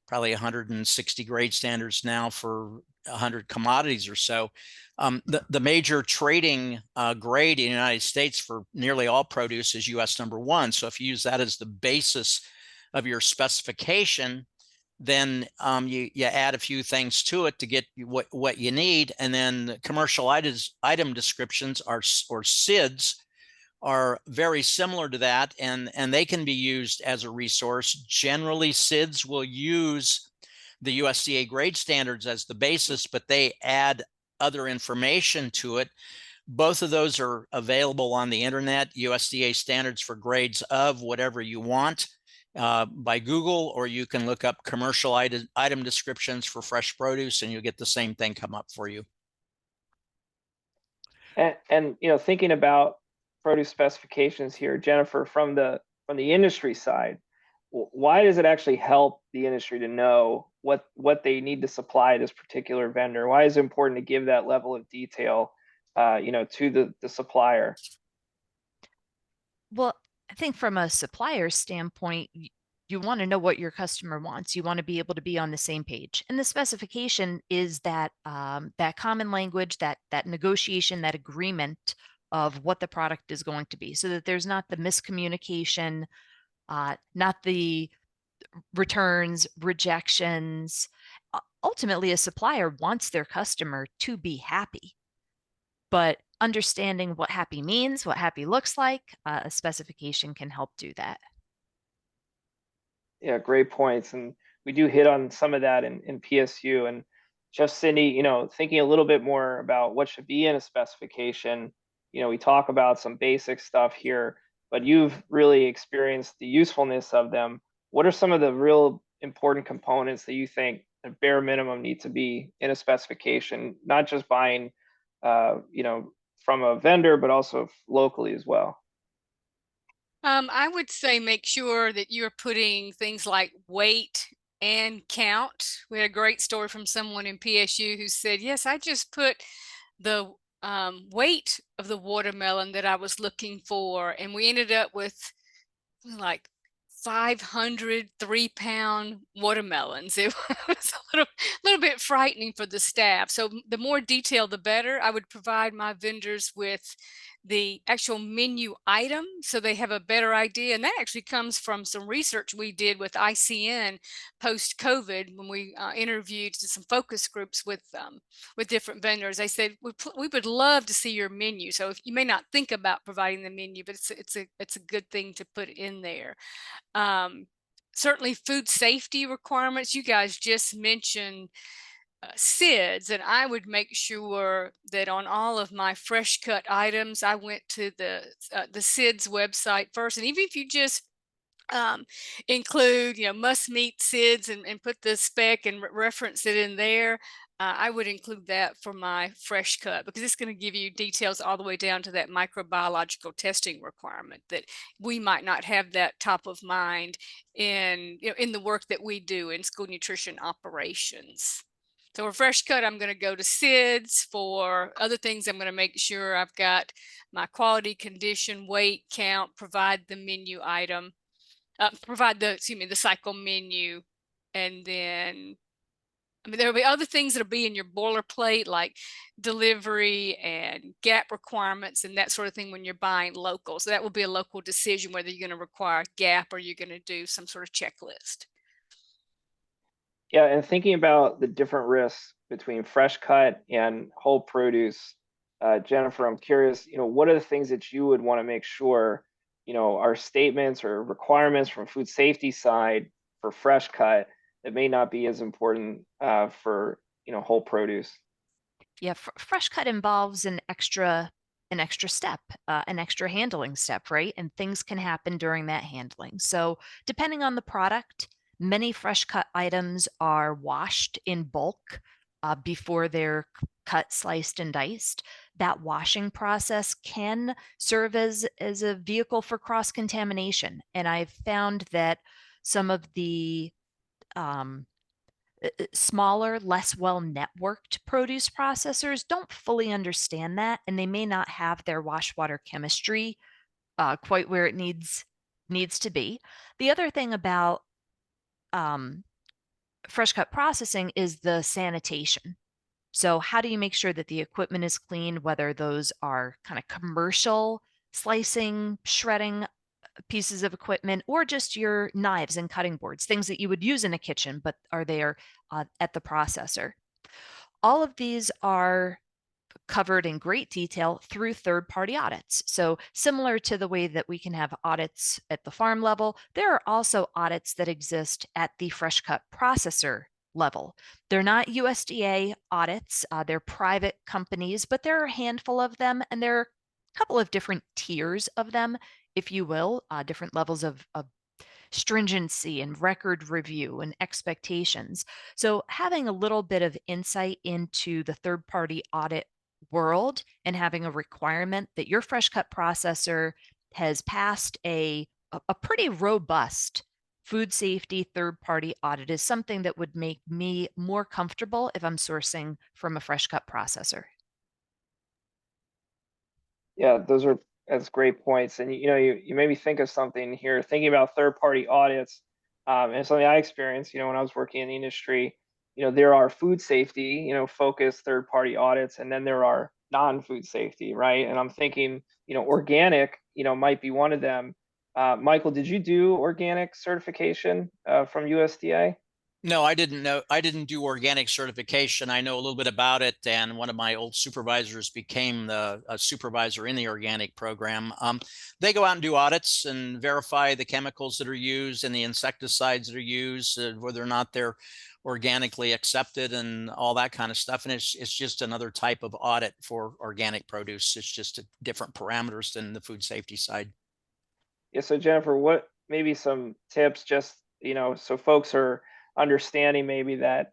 [SPEAKER 3] probably 160 grade standards now for 100 commodities or so. The major trading grade in the United States for nearly all produce is US #1. So if you use that as the basis of your specification, then you add a few things to it to get what you need. And then the commercial item descriptions or SIDs are very similar to that, and they can be used as a resource. Generally, SIDs will use the USDA grade standards as the basis, but they add other information to it. Both of those are available on the internet, USDA standards for grades of whatever you want by Google, or you can look up commercial item descriptions for fresh produce and you'll get the same thing come up for you.
[SPEAKER 1] And thinking about produce specifications here, Jennifer, from the industry side, why does it actually help the industry to know what they need to supply this particular vendor? Why is it important to give that level of detail, to the supplier?
[SPEAKER 2] Well, I think from a supplier standpoint, you want to know what your customer wants. You want to be able to be on the same page. And the specification is that that common language, that negotiation, that agreement of what the product is going to be, so that there's not the miscommunication, not the returns, rejections. Ultimately, a supplier wants their customer to be happy, but understanding what happy means, what happy looks like, a specification can help do that.
[SPEAKER 1] Yeah, great points. And we do hit on some of that in PSU. And just Cindy, thinking a little bit more about what should be in a specification, we talk about some basic stuff here, but you've really experienced the usefulness of them. What are some of the real important components that you think at bare minimum need to be in a specification, not just buying, from a vendor, but also locally as well?
[SPEAKER 4] I would say make sure that you're putting things like weight and count. We had a great story from someone in PSU who said, yes, I just put the weight of the watermelon that I was looking for, and we ended up with like 500 3-pound watermelons. It was a little bit frightening for the staff. So the more detail, the better. I would provide my vendors with the actual menu item so they have a better idea. And that actually comes from some research we did with ICN post-COVID when we interviewed some focus groups with different vendors. They said, we would love to see your menu. So if you may not think about providing the menu, but it's a good thing to put in there. Certainly food safety requirements. You guys just mentioned SIDS, and I would make sure that on all of my fresh cut items, I went to the SIDS website first. And even if you just include, must meet SIDS and put the spec and reference it in there, I would include that for my fresh cut, because it's going to give you details all the way down to that microbiological testing requirement that we might not have that top of mind in the work that we do in school nutrition operations. So for fresh cut, I'm going to go to SIDS. For other things, I'm going to make sure I've got my quality, condition, weight, count, provide the menu item, provide the cycle menu, and then I mean, there'll be other things that'll be in your boilerplate, like delivery and GAP requirements and that sort of thing when you're buying local. So that will be a local decision whether you're going to require GAP or you're going to do some sort of checklist.
[SPEAKER 1] Yeah, and thinking about the different risks between fresh cut and whole produce, Jennifer, I'm curious, what are the things that you would want to make sure, are statements or requirements from food safety side for fresh cut that may not be as important for, whole produce?
[SPEAKER 2] Yeah, fresh cut involves an extra step, an extra handling step, right? And things can happen during that handling. So depending on the product, many fresh cut items are washed in bulk before they're cut, sliced, and diced. That washing process can serve as a vehicle for cross-contamination. And I've found that some of the smaller, less well networked produce processors don't fully understand that, and they may not have their wash water chemistry quite where it needs to be. The other thing about fresh cut processing is the sanitation. So how do you make sure that the equipment is clean, whether those are kind of commercial slicing, shredding pieces of equipment, or just your knives and cutting boards, things that you would use in a kitchen, but are there at the processor. All of these are covered in great detail through third-party audits. So similar to the way that we can have audits at the farm level, there are also audits that exist at the fresh cut processor level. They're not USDA audits, they're private companies, but there are a handful of them, and there are a couple of different tiers of them, if you will, different levels of stringency and record review and expectations. So having a little bit of insight into the third-party audit world and having a requirement that your fresh cut processor has passed a pretty robust food safety third-party audit is something that would make me more comfortable if I'm sourcing from a fresh cut processor.
[SPEAKER 1] Yeah, that's great points. And you made me think of something here, thinking about third-party audits, and something I experienced, when I was working in the industry. There are food safety, focused third-party audits, and then there are non-food safety, right? And I'm thinking, organic, might be one of them. Michael, did you do organic certification from USDA?
[SPEAKER 3] No, I didn't know. I didn't do organic certification. I know a little bit about it, and one of my old supervisors became the supervisor in the organic program. They go out and do audits and verify the chemicals that are used and the insecticides that are used, whether or not they're organically accepted and all that kind of stuff. And it's just another type of audit for organic produce. It's just different parameters than the food safety side.
[SPEAKER 1] Yeah, so Jennifer, what maybe some tips just, so folks are understanding maybe that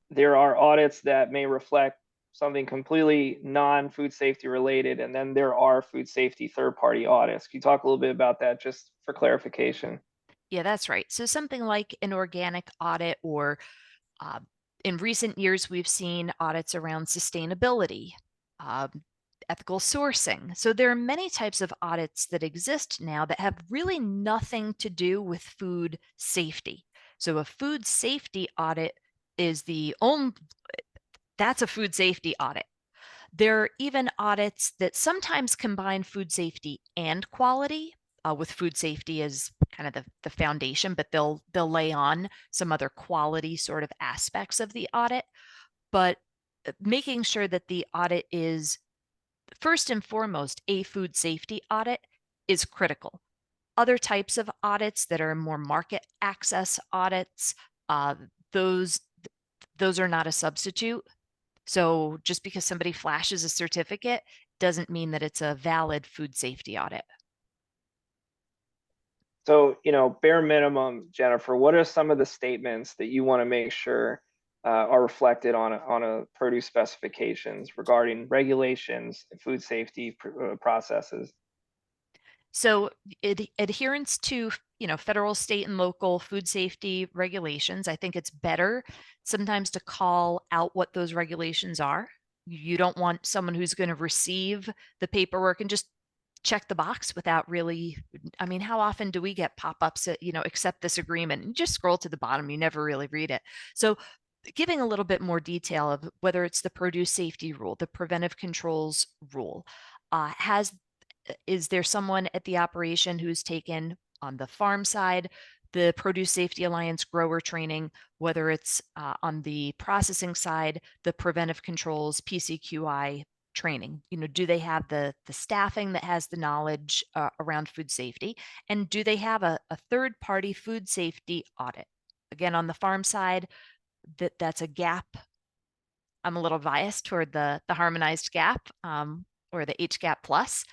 [SPEAKER 1] there are audits that may reflect something completely non-food safety related, and then there are food safety third-party audits. Can you talk a little bit about that just for clarification?
[SPEAKER 2] Yeah, that's right. So something like an organic audit, or in recent years, we've seen audits around sustainability, ethical sourcing. So there are many types of audits that exist now that have really nothing to do with food safety. So a food safety audit is that's a food safety audit. There are even audits that sometimes combine food safety and quality, with food safety as kind of the foundation, but they'll lay on some other quality sort of aspects of the audit. But making sure that the audit is first and foremost a food safety audit is critical. Other types of audits that are more market access audits, those are not a substitute. So just because somebody flashes a certificate doesn't mean that it's a valid food safety audit.
[SPEAKER 1] So, bare minimum, Jennifer, what are some of the statements that you want to make sure are reflected on a produce specifications regarding regulations and food safety processes?
[SPEAKER 2] So adherence to, federal, state, and local food safety regulations. I think it's better sometimes to call out what those regulations are. You don't want someone who's going to receive the paperwork and just check the box without really, I mean, how often do we get pop-ups that, accept this agreement, and just scroll to the bottom, you never really read it. So giving a little bit more detail of whether it's the produce safety rule, the preventive controls rule. Is there someone at the operation who's taken on the farm side the Produce Safety Alliance grower training, whether it's on the processing side, the preventive controls, PCQI training? Do they have the staffing that has the knowledge around food safety? And do they have a third-party food safety audit? Again, on the farm side, that's a gap. I'm a little biased toward the harmonized gap or the HGAP plus,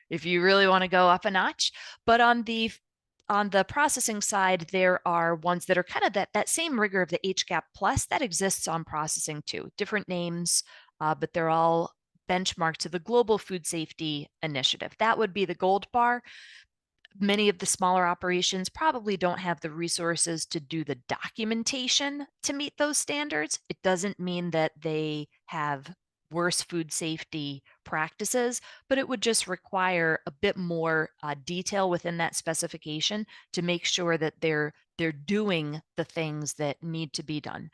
[SPEAKER 2] if you really want to go up a notch. But on the processing side, there are ones that are kind of that same rigor of the HGAP plus that exists on processing too. Different names, but they're all benchmarked to the Global Food Safety Initiative. That would be the gold bar. Many of the smaller operations probably don't have the resources to do the documentation to meet those standards. It doesn't mean that they have worse food safety practices, but it would just require a bit more detail within that specification to make sure that they're doing the things that need to be done.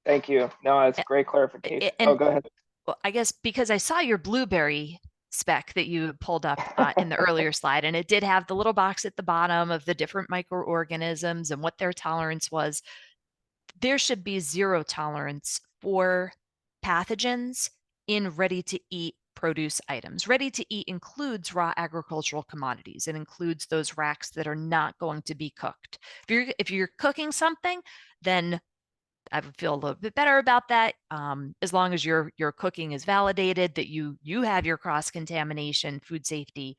[SPEAKER 1] Thank you. No, that's great clarification.
[SPEAKER 2] And
[SPEAKER 1] go ahead.
[SPEAKER 2] Well, I guess because I saw your blueberry spec that you pulled up in the earlier slide, and it did have the little box at the bottom of the different microorganisms and what their tolerance was. There should be zero tolerance for pathogens in ready-to-eat produce items. Ready-to-eat includes raw agricultural commodities. It includes those racks that are not going to be cooked. If you're cooking something, then I would feel a little bit better about that, as long as your cooking is validated, that you have your cross-contamination food safety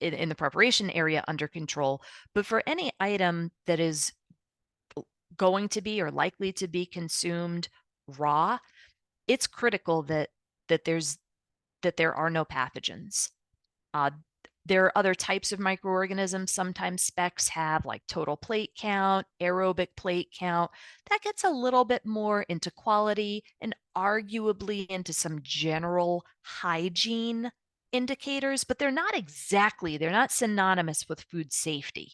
[SPEAKER 2] in the preparation area under control. But for any item that is going to be or likely to be consumed raw, it's critical that there are no pathogens. There are other types of microorganisms. Sometimes specs have like total plate count, aerobic plate count. That gets a little bit more into quality and arguably into some general hygiene indicators, but they're not synonymous with food safety.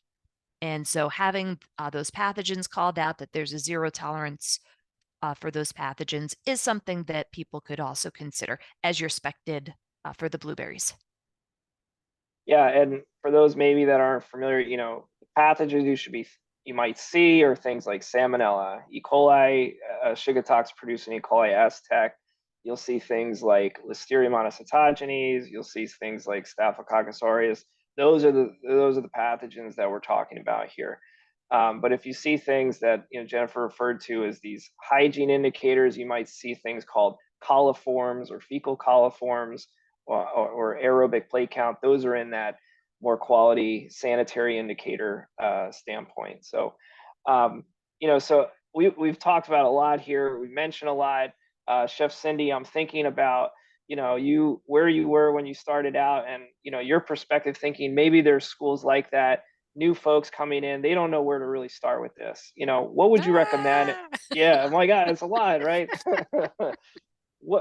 [SPEAKER 2] And so having those pathogens called out, that there's a zero tolerance for those pathogens, is something that people could also consider as you're spec'd for the blueberries.
[SPEAKER 1] Yeah, and for those maybe that aren't familiar, pathogens you might see are things like Salmonella, E. coli, Shiga tox producing E. coli Aztec. You'll see things like Listeria monocytogenes. You'll see things like Staphylococcus aureus. Those are the pathogens that we're talking about here. But if you see things that Jennifer referred to as these hygiene indicators, you might see things called coliforms or fecal coliforms, or aerobic plate count. Those are in that more quality sanitary indicator standpoint. So, so we've talked about a lot here. We mentioned a lot. Chef Cindy, I'm thinking about where you were when you started out, and your perspective, thinking maybe there's schools like that, new folks coming in, they don't know where to really start with this. What would you recommend? Yeah, my God, it's a lot, right?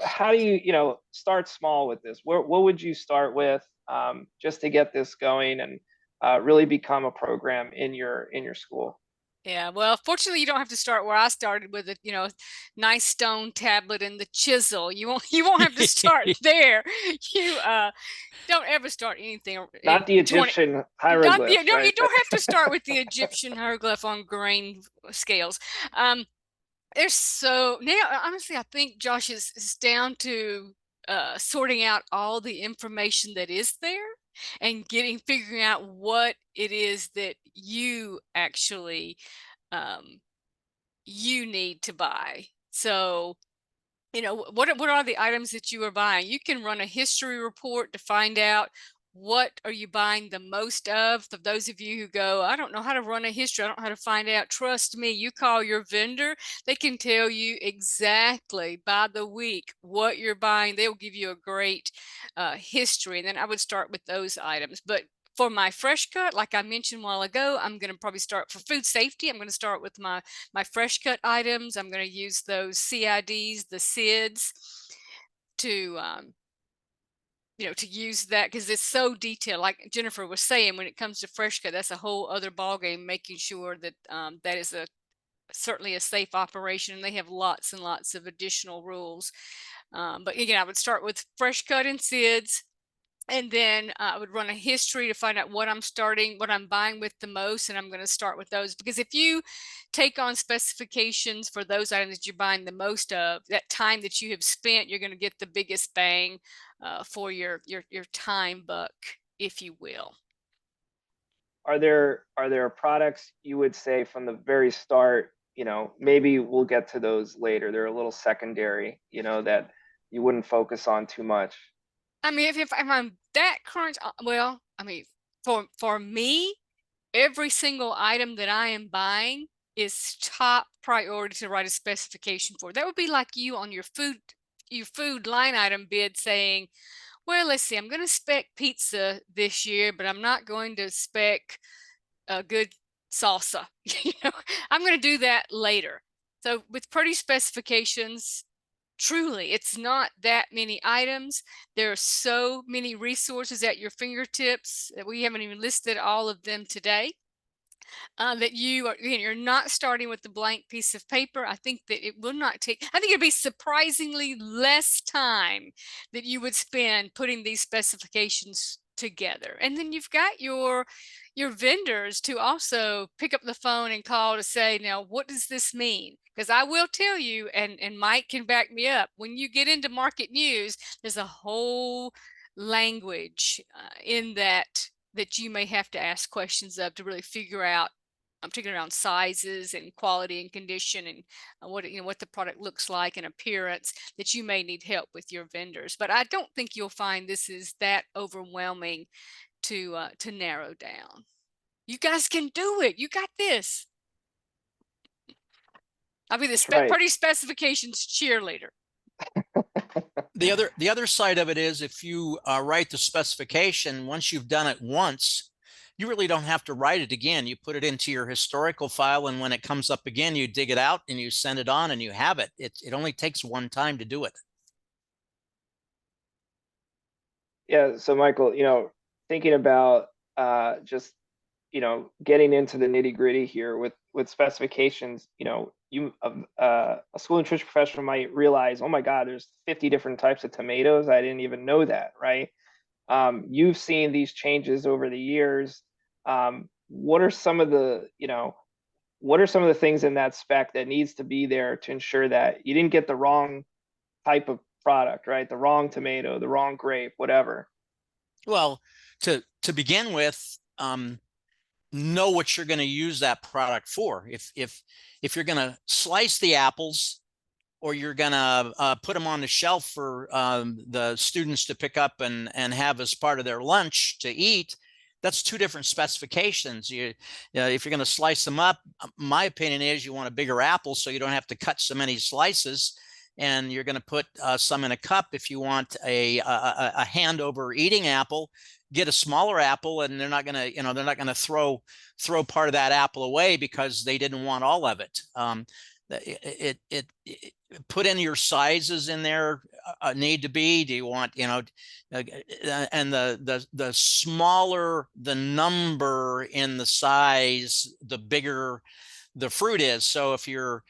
[SPEAKER 1] How do you start small with this? What would you start with just to get this going and really become a program in your school?
[SPEAKER 4] Yeah, well, fortunately, you don't have to start where I started with a nice stone tablet and the chisel. You won't have to start there. You don't ever start anything.
[SPEAKER 1] Not the Egyptian hieroglyphs.
[SPEAKER 4] No,
[SPEAKER 1] right?
[SPEAKER 4] you don't have to start with the Egyptian hieroglyph on grain scales. There's so now, honestly, I think, Josh, is down to sorting out all the information that is there and figuring out what it is that you actually you need to buy. So, what are the items that you are buying? You can run a history report to find out what are you buying the most of. For those of you who go, I don't know how to run a history, I don't know how to find out. Trust me, you call your vendor, they can tell you exactly by the week what you're buying. They'll give you a great history. And then I would start with those items. But for my fresh cut, like I mentioned a while ago, I'm going to probably start for food safety. I'm going to start with my fresh cut items. I'm going to use those CIDs, the SIDs, to to use that, because it's so detailed. Like Jennifer was saying, when it comes to fresh cut, that's a whole other ballgame, making sure that that is a certainly a safe operation. They have lots and lots of additional rules. But again, I would start with fresh cut and SIDS. And then I would run a history to find out what I'm buying with the most, and I'm going to start with those. Because if you take on specifications for those items that you're buying the most of, that time that you have spent, you're going to get the biggest bang for your time buck, if you will.
[SPEAKER 1] Are there products you would say from the very start, maybe we'll get to those later, they're a little secondary, that you wouldn't focus on too much?
[SPEAKER 4] I mean, if I'm that current, well, I mean, for me, every single item that I am buying is top priority to write a specification for. That would be like you on your food line item bid saying, well, let's see, I'm going to spec pizza this year, but I'm not going to spec a good salsa. I'm going to do that later. So with pretty specifications, truly, it's not that many items. There are so many resources at your fingertips that we haven't even listed all of them today. That you're not starting with the blank piece of paper. I think that it will not take, I think it'd be surprisingly less time that you would spend putting these specifications together. And then you've got your vendors to also pick up the phone and call to say, now, what does this mean? Because I will tell you, and Mike can back me up, when you get into market news, there's a whole language in that you may have to ask questions of to really figure out, particularly around sizes and quality and condition and what the product looks like and appearance, that you may need help with your vendors. But I don't think you'll find this is that overwhelming to narrow down. You guys can do it. You got this. I'll be the pretty specifications cheerleader.
[SPEAKER 3] The other side of it is, if you write the specification, once you've done it once, you really don't have to write it again. You put it into your historical file, and when it comes up again, you dig it out and you send it on and you have it. It only takes one time to do it.
[SPEAKER 1] Yeah, so Michael, thinking about just getting into the nitty gritty here with specifications, a school nutrition professional might realize, oh my God, there's 50 different types of tomatoes. I didn't even know that, right? You've seen these changes over the years. What are some of the things in that spec that needs to be there to ensure that you didn't get the wrong type of product, right? The wrong tomato, the wrong grape, whatever.
[SPEAKER 3] Well, to begin with, know what you're going to use that product for. If you're going to slice the apples, or you're going to put them on the shelf for the students to pick up and have as part of their lunch to eat, that's two different specifications. If you're going to slice them up, my opinion is you want a bigger apple so you don't have to cut so many slices. And you're going to put some in a cup. If you want a hand over eating apple, get a smaller apple, and they're not going to throw part of that apple away because they didn't want all of it. Put in your sizes in there need to be. Do you want, and the smaller the number in the size, the bigger the fruit is. So if you're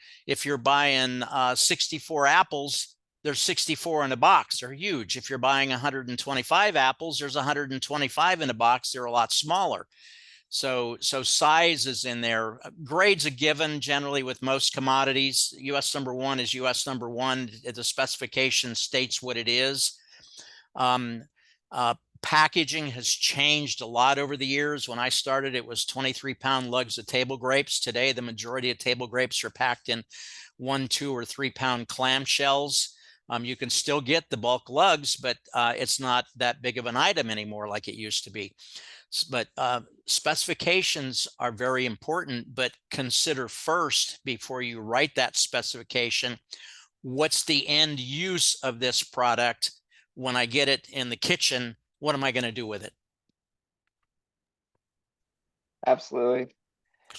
[SPEAKER 3] buying 64 apples, there's 64 in a box. They're huge. If you're buying 125 apples, there's 125 in a box. They're a lot smaller. So size is in there. Grade's a given generally with most commodities. US number one is US number one. The specification states what it is. Packaging has changed a lot over the years. When I started, it was 23-pound lugs of table grapes. Today, the majority of table grapes are packed in 1, 2, or 3-pound clamshells. You can still get the bulk lugs, but it's not that big of an item anymore like it used to be. But specifications are very important, but consider first, before you write that specification, what's the end use of this product? When I get it in the kitchen, what am I going to do with it?
[SPEAKER 1] Absolutely.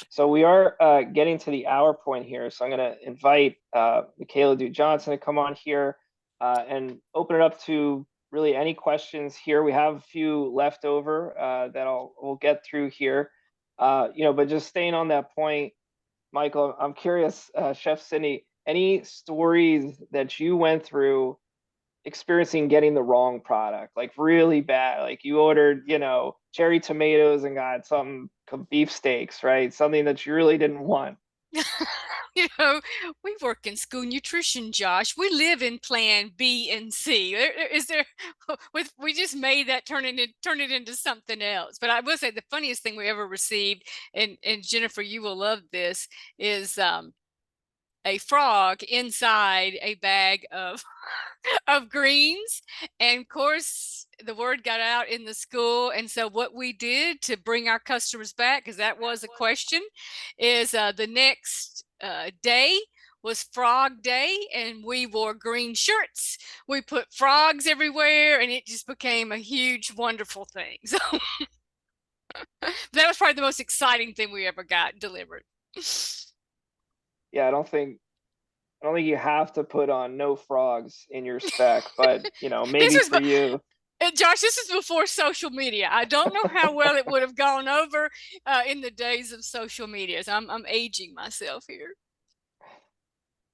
[SPEAKER 1] So we are getting to the hour point here. So I'm going to invite Michaela Duke-Johnson to come on here and open it up to really any questions here. We have a few left over that we'll get through here. But just staying on that point, Michael, I'm curious, Chef Cindy, any stories that you went through experiencing getting the wrong product, like really bad, like you ordered, cherry tomatoes and got some beefsteaks, right? Something that you really didn't want.
[SPEAKER 4] You know, we work in school nutrition, Josh. We live in plan B and C. We just made that turn it into something else. But I will say the funniest thing we ever received, and Jennifer, you will love this, is a frog inside a bag of of greens. And of course, the word got out in the school. And so what we did to bring our customers back, because that was a question, is the next day was Frog Day, and we wore green shirts. We put frogs everywhere, and it just became a huge, wonderful thing. So that was probably the most exciting thing we ever got delivered.
[SPEAKER 1] Yeah, I don't think you have to put on no frogs in your spec, but maybe for you.
[SPEAKER 4] Josh, this is before social media. I don't know how well it would have gone over in the days of social media. So I'm aging myself here.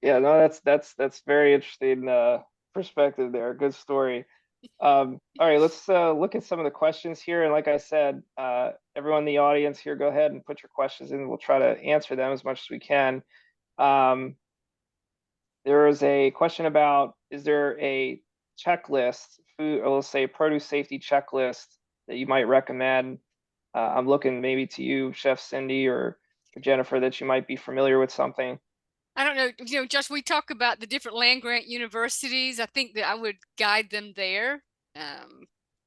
[SPEAKER 1] Yeah, no, that's very interesting perspective there. Good story. All right, let's look at some of the questions here. And like I said, everyone in the audience here, go ahead and put your questions in. We'll try to answer them as much as we can. There is a question about, is there a checklist, food, or let's say produce safety checklist that you might recommend? I'm looking maybe to you, Chef Cindy or Jennifer, that you might be familiar with something.
[SPEAKER 4] I don't know, Josh, we talk about the different land grant universities. I think that I would guide them there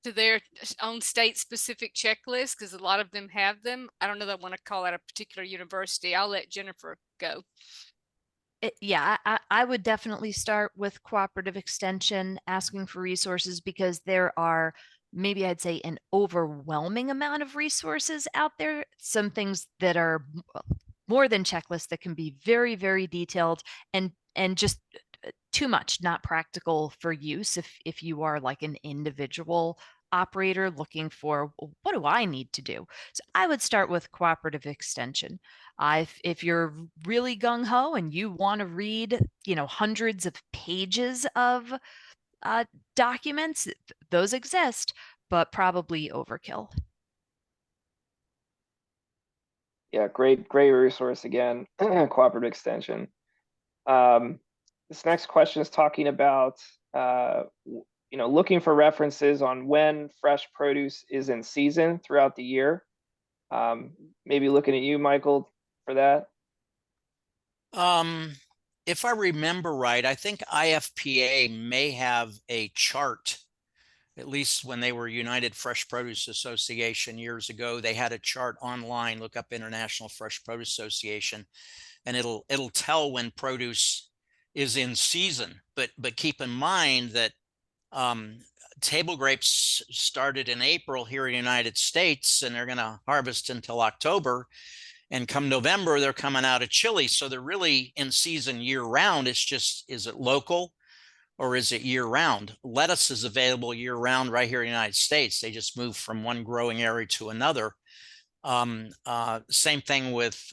[SPEAKER 4] to their own state specific checklist, because a lot of them have them. I don't know that I want to call out a particular university. I'll let Jennifer go.
[SPEAKER 2] Yeah, I would definitely start with cooperative extension, asking for resources, because there are, maybe I'd say, an overwhelming amount of resources out there. Some things that are more than checklists that can be very, very detailed and just too much, not practical for use if you are like an individual operator looking for, what do I need to do? So I would start with cooperative extension. If you're really gung-ho and you want to read, hundreds of pages of documents, those exist, but probably overkill.
[SPEAKER 1] Yeah, great resource again, cooperative extension. This next question is talking about, looking for references on when fresh produce is in season throughout the year. Maybe looking at you, Michael, for that.
[SPEAKER 3] If I remember right, I think IFPA may have a chart, at least when they were United Fresh Produce Association years ago. They had a chart online. Look up International Fresh Produce Association, and it'll tell when produce is in season. But keep in mind that table grapes started in April here in the United States, and they're going to harvest until October. And come November, they're coming out of Chile. So they're really in season year round. It's just, is it local or is it year round? Lettuce is available year round right here in the United States. They just move from one growing area to another. Same thing with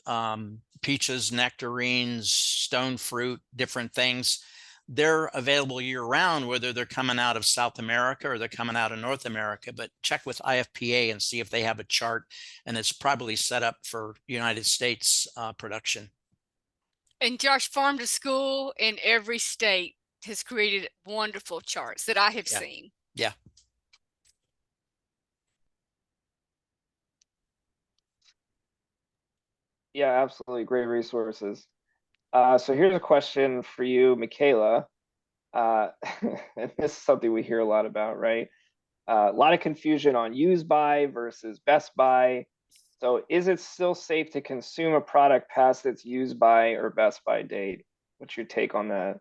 [SPEAKER 3] peaches, nectarines, stone fruit, different things. They're available year round, whether they're coming out of South America or they're coming out of North America. But check with IFPA and see if they have a chart, and it's probably set up for United States production.
[SPEAKER 4] And Josh, Farm to School in every state has created wonderful charts that I have seen.
[SPEAKER 3] Yeah.
[SPEAKER 1] Yeah, absolutely. Great resources. So here's a question for you, Michaela. And this is something we hear a lot about, right? A lot of confusion on use by versus best by. So is it still safe to consume a product past its use by or best by date? What's your take on that?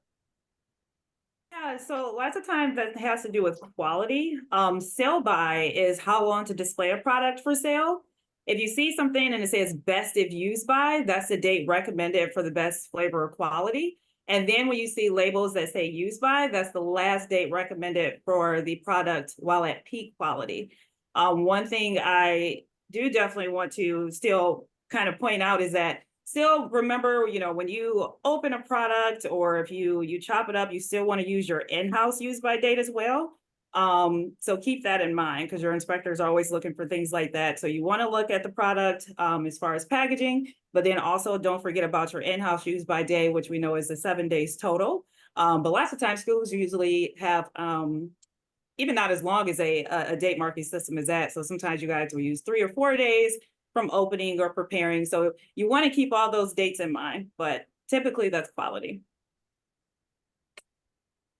[SPEAKER 5] Yeah, so lots of times that has to do with quality. Sell by is how long to display a product for sale. If you see something and it says best if used by, that's the date recommended for the best flavor or quality. And then when you see labels that say used by, that's the last date recommended for the product while at peak quality. One thing I do definitely want to still kind of point out is that still remember, when you open a product or if you chop it up, you still want to use your in-house use by date as well. So keep that in mind because your inspectors are always looking for things like that. So you want to look at the product as far as packaging, but then also don't forget about your in-house use by day, which we know is the 7 days total. But lots of times schools usually have even not as long as a date marking system as that. So sometimes you guys will use 3 or 4 days from opening or preparing. So you want to keep all those dates in mind, but typically that's quality.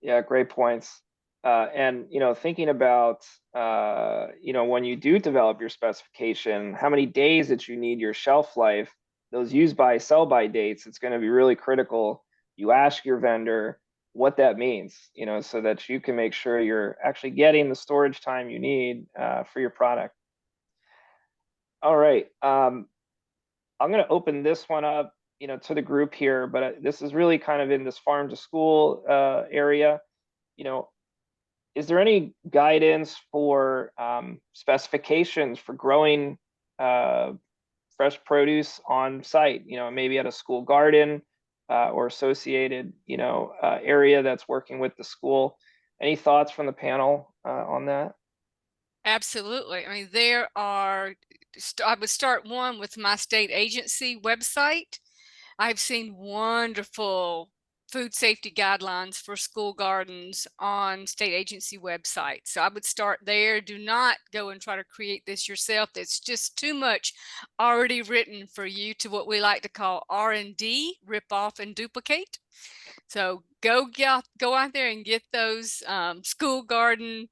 [SPEAKER 1] Yeah, great points. And thinking about when you do develop your specification, how many days that you need your shelf life, those use by sell by dates, it's going to be really critical. You ask your vendor what that means, so that you can make sure you're actually getting the storage time you need for your product. All right, I'm going to open this one up, to the group here, but this is really kind of in this farm to school area. Is there any guidance for specifications for growing fresh produce on site? Maybe at a school garden or associated, area that's working with the school. Any thoughts from the panel on that?
[SPEAKER 4] Absolutely. I mean, I would start one with my state agency website. I've seen wonderful food safety guidelines for school gardens on state agency websites. So I would start there. Do not go and try to create this yourself. It's just too much already written for you to what we like to call R&D, rip off and duplicate. So go out there and get those school garden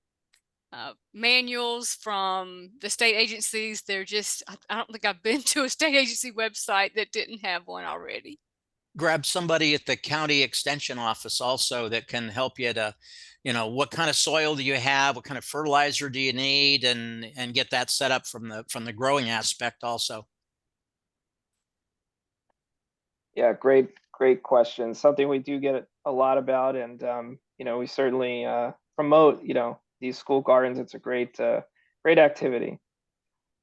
[SPEAKER 4] manuals from the state agencies. They're just, I don't think I've been to a state agency website that didn't have one already.
[SPEAKER 3] Grab somebody at the county extension office also that can help you to, what kind of soil do you have? What kind of fertilizer do you need? And get that set up from the growing aspect also.
[SPEAKER 1] Yeah, great question. Something we do get a lot about, and we certainly promote these school gardens. It's a great activity.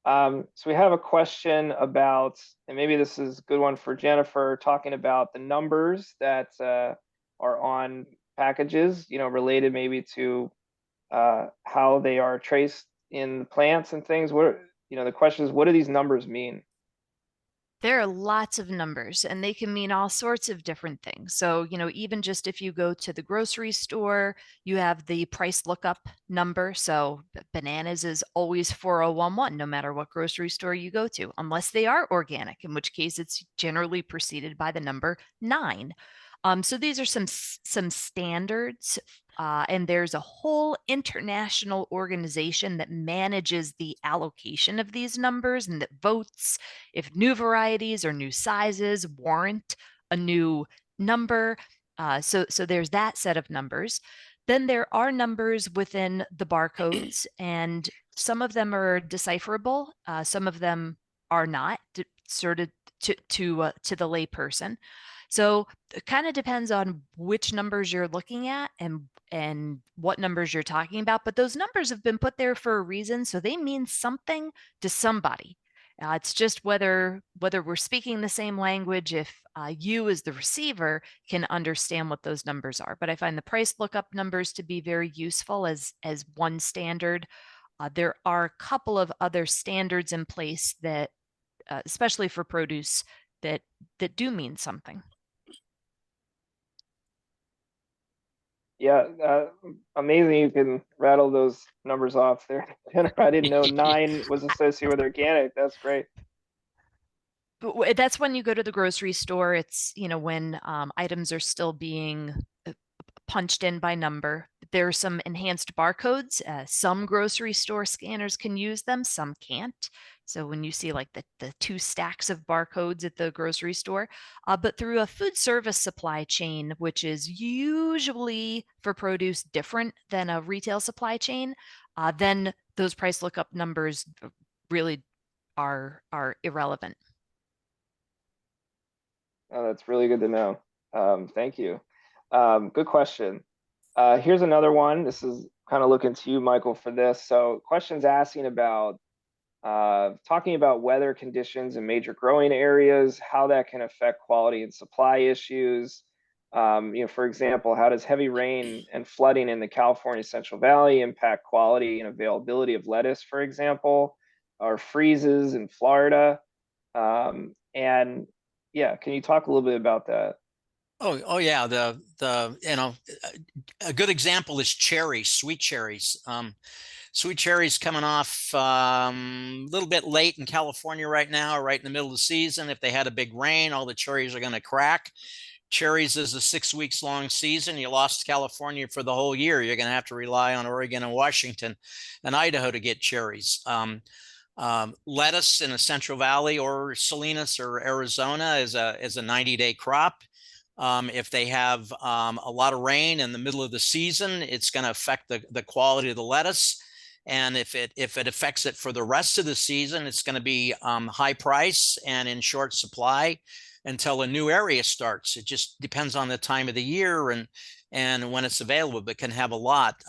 [SPEAKER 1] So we have a question about, and maybe this is a good one for Jennifer, talking about the numbers that are on packages, related maybe to how they are traced in plants and things. The question is, what do these numbers mean?
[SPEAKER 2] There are lots of numbers and they can mean all sorts of different things. So, even just if you go to the grocery store, you have the price lookup number. So bananas is always 4011, no matter what grocery store you go to, unless they are organic, in which case it's generally preceded by the number 9. So these are some standards, and there's a whole international organization that manages the allocation of these numbers and that votes if new varieties or new sizes warrant a new number. So there's that set of numbers. Then there are numbers within the barcodes, and some of them are decipherable. Some of them are not, sort of to the layperson. So it kind of depends on which numbers you're looking at and what numbers you're talking about. But those numbers have been put there for a reason, so they mean something to somebody. It's just whether we're speaking the same language, if you as the receiver can understand what those numbers are. But I find the price lookup numbers to be very useful as one standard. There are a couple of other standards in place that, especially for produce, that do mean something.
[SPEAKER 1] Yeah, amazing you can rattle those numbers off there. Jennifer, I didn't know 9 was associated with organic. That's great.
[SPEAKER 2] But that's when you go to the grocery store. It's, when items are still being punched in by number. There are some enhanced barcodes. Some grocery store scanners can use them, some can't. So when you see like the 2 stacks of barcodes at the grocery store, but through a food service supply chain, which is usually for produce different than a retail supply chain, then those price lookup numbers really are irrelevant.
[SPEAKER 1] Oh, that's really good to know. Thank you. Good question. Here's another one. This is kind of looking to you, Michael, for this. So questions asking about talking about weather conditions in major growing areas, how that can affect quality and supply issues. For example, how does heavy rain and flooding in the California Central Valley impact quality and availability of lettuce, for example, or freezes in Florida? And yeah, can you talk a little bit about that?
[SPEAKER 3] Oh yeah. A good example is cherries, sweet cherries. Sweet cherries coming off a little bit late in California right now, right in the middle of the season. If they had a big rain, all the cherries are going to crack. Cherries is a 6 weeks long season. You lost California for the whole year. You're going to have to rely on Oregon and Washington and Idaho to get cherries. Lettuce in the Central Valley or Salinas or Arizona is a 90-day crop. If they have a lot of rain in the middle of the season, it's going to affect the quality of the lettuce. And if it affects it for the rest of the season, it's going to be high price and in short supply until a new area starts. It just depends on the time of the year and when it's available, but can have a lot.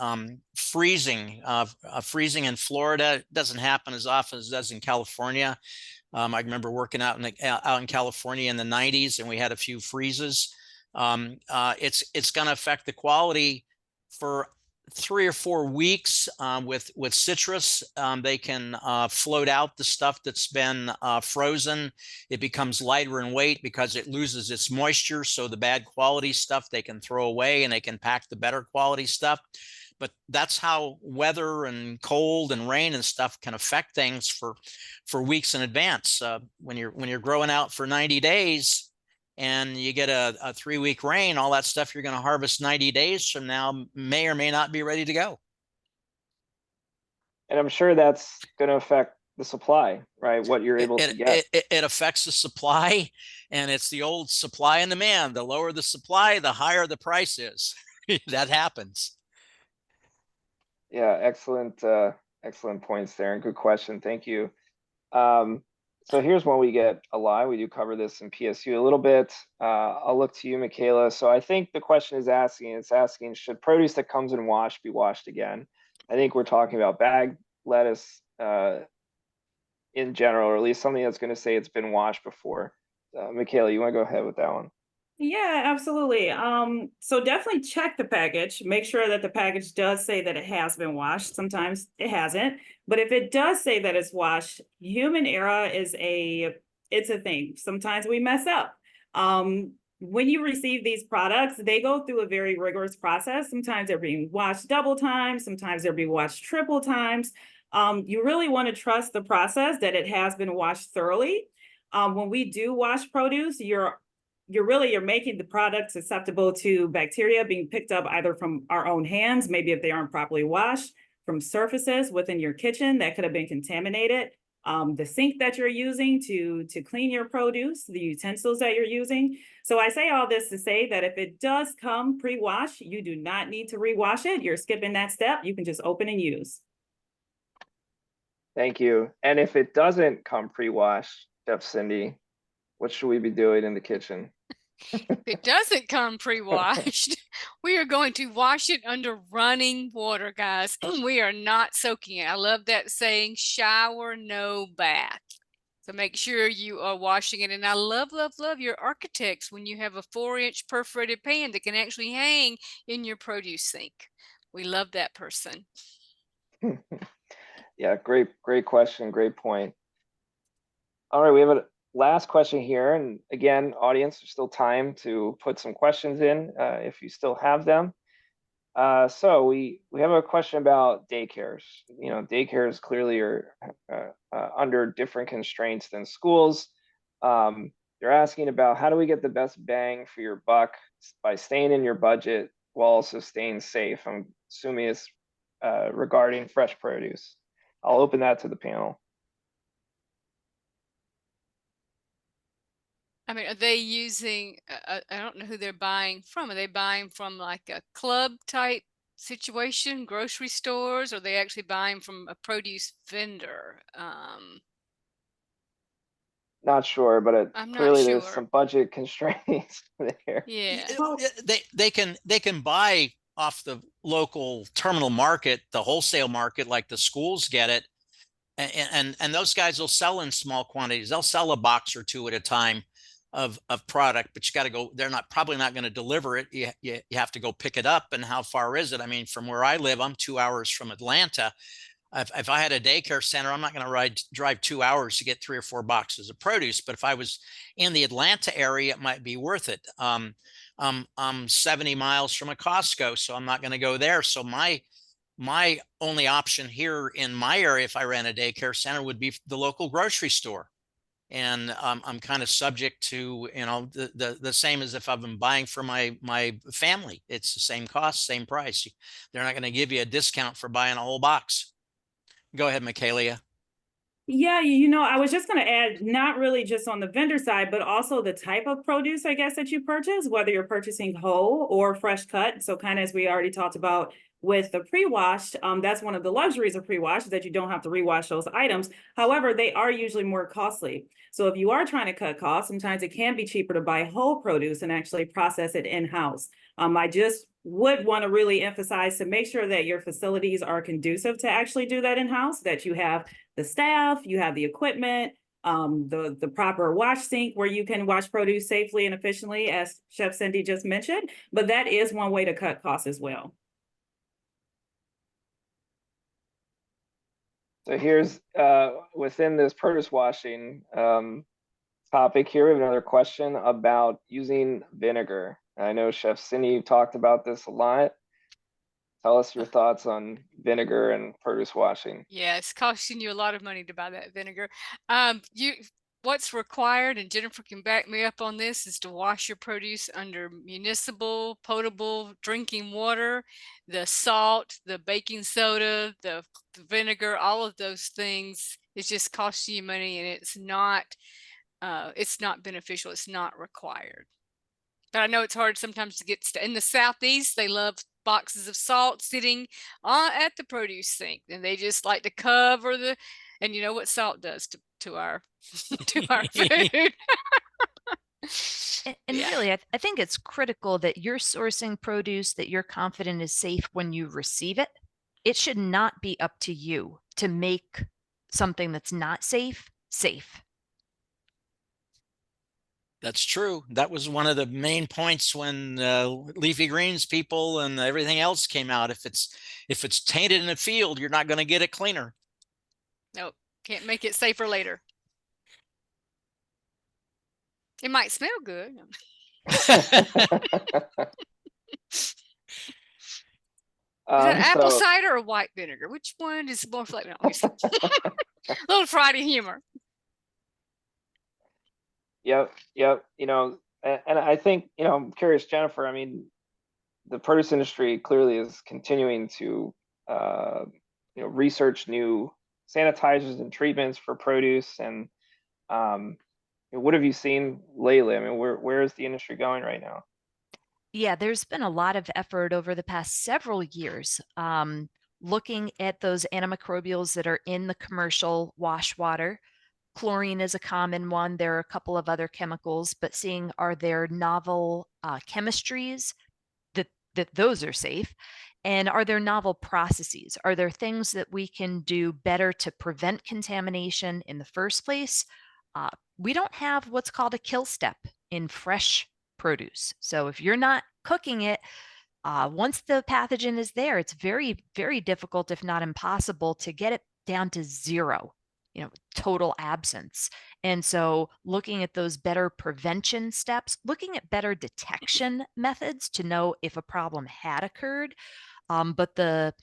[SPEAKER 3] Freezing in Florida doesn't happen as often as it does in California. I remember working out in California in the 90s, and we had a few freezes. It's going to affect the quality for 3 or 4 weeks. With citrus, they can float out the stuff that's been frozen. It becomes lighter in weight because it loses its moisture. So the bad quality stuff they can throw away, and they can pack the better quality stuff. But that's how weather and cold and rain and stuff can affect things for weeks in advance. When you're growing out for 90 days, and you get a 3-week rain, all that stuff you're going to harvest 90 days from now may or may not be ready to go.
[SPEAKER 1] And I'm sure that's going to affect the supply, right? What you're able to get.
[SPEAKER 3] It affects the supply, and it's the old supply and demand. The lower the supply, the higher the price is. That happens.
[SPEAKER 1] Yeah, excellent points there, and good question. Thank you. So here's one we get a lot. We do cover this in PSU a little bit. I'll look to you, Michaela. So I think the question is asking, should produce that comes in wash be washed again? I think we're talking about bag lettuce in general, or at least something that's going to say it's been washed before. Michaela, you want to go ahead with that one?
[SPEAKER 5] Yeah, absolutely. So definitely check the package. Make sure that the package does say that it has been washed. Sometimes it hasn't, but if it does say that it's washed, human error is it's a thing. Sometimes we mess up. When you receive these products, they go through a very rigorous process. Sometimes they're being washed double times. Sometimes they're being washed triple times. You really want to trust the process that it has been washed thoroughly. When we do wash produce, you're making the product susceptible to bacteria being picked up either from our own hands, maybe if they aren't properly washed, from surfaces within your kitchen that could have been contaminated, the sink that you're using to clean your produce, the utensils that you're using. So I say all this to say that if it does come pre-wash, you do not need to rewash it. You're skipping that step. You can just open and use.
[SPEAKER 1] Thank you. And if it doesn't come pre-washed, Chef Cindy, what should we be doing in the kitchen?
[SPEAKER 4] If it doesn't come pre-washed, we are going to wash it under running water, guys. We are not soaking it. I love that saying, shower, no bath. So make sure you are washing it. And I love, love, love your architects when you have a 4-inch perforated pan that can actually hang in your produce sink. We love that person.
[SPEAKER 1] Yeah, great question, great point. All right, we have a last question here, and again, audience, there's still time to put some questions in if you still have them. So we have a question about daycares. Daycares clearly are under different constraints than schools. They're asking about how do we get the best bang for your buck by staying in your budget while also staying safe. I'm assuming it's regarding fresh produce. I'll open that to the panel.
[SPEAKER 4] I mean, are they using, I don't know who they're buying from. Are they buying from like a club type situation, grocery stores, or are they actually buying from a produce vendor?
[SPEAKER 1] Not sure, but
[SPEAKER 4] I'm not
[SPEAKER 1] clearly
[SPEAKER 4] sure.
[SPEAKER 1] there's some budget constraints there.
[SPEAKER 4] Yeah.
[SPEAKER 3] They can buy off the local terminal market, the wholesale market, like the schools get it. and those guys will sell in small quantities. They'll sell a box or two at a time of product, but you got to go. They're probably not going to deliver it. You have to go pick it up. And how far is it? I mean, from where I live, I'm 2 hours from Atlanta. If I had a daycare center, I'm not going to drive 2 hours to get 3 or 4 boxes of produce. But if I was in the Atlanta area, it might be worth it. I'm 70 miles from a Costco, so I'm not going to go there. So my only option here in my area, if I ran a daycare center, would be the local grocery store. And I'm kind of subject to, you know, the same as if I've been buying for my family. It's the same cost, same price. They're not going to give you a discount for buying a whole box. Go ahead, Michaelia.
[SPEAKER 5] Yeah, I was just going to add, not really just on the vendor side, but also the type of produce, I guess, that you purchase, whether you're purchasing whole or fresh cut. So kind of as we already talked about with the pre-washed, that's one of the luxuries of pre-wash, is that you don't have to rewash those items. However, they are usually more costly. So if you are trying to cut costs, sometimes it can be cheaper to buy whole produce and actually process it in-house. I just would want to really emphasize to make sure that your facilities are conducive to actually do that in-house, that you have the staff, you have the equipment, the proper wash sink where you can wash produce safely and efficiently, as Chef Cindy just mentioned. But that is one way to cut costs as well.
[SPEAKER 1] So here's within this produce washing topic here, we have another question about using vinegar. I know Chef Cindy talked about this a lot. Tell us your thoughts on vinegar and produce washing.
[SPEAKER 4] Yeah, it's costing you a lot of money to buy that vinegar. What's required, and Jennifer can back me up on this, is to wash your produce under municipal potable drinking water. The salt, the baking soda, the vinegar, all of those things, it's just costing you money, and it's not beneficial. It's not required. But I know it's hard sometimes to get in the Southeast. They love boxes of salt sitting at the produce sink, and they just like to cover and you know what salt does to our to our food.
[SPEAKER 2] And
[SPEAKER 4] Yeah.
[SPEAKER 2] really, I think it's critical that you're sourcing produce that you're confident is safe when you receive it. It should not be up to you to make something that's not safe, safe.
[SPEAKER 3] That's true. That was one of the main points when leafy greens people and everything else came out. If it's tainted in a field, you're not going to get it cleaner.
[SPEAKER 4] Nope, can't make it safer later. It might smell good. Is that apple cider or white vinegar? Which one is more flavor? A little Friday humor.
[SPEAKER 1] Yep. And I think, I'm curious, Jennifer, I mean, the produce industry clearly is continuing to, research new sanitizers and treatments for produce. And what have you seen lately? I mean, where is the industry going right now?
[SPEAKER 2] Yeah, there's been a lot of effort over the past several years looking at those antimicrobials that are in the commercial wash water. Chlorine is a common one. There are a couple of other chemicals, but seeing are there novel chemistries that those are safe, and are there novel processes? Are there things that we can do better to prevent contamination in the first place? We don't have what's called a kill step in fresh produce. So if you're not cooking it, once the pathogen is there, it's very, very difficult, if not impossible, to get it down to zero, total absence. And so looking at those better prevention steps, looking at better detection methods to know if a problem had occurred. But the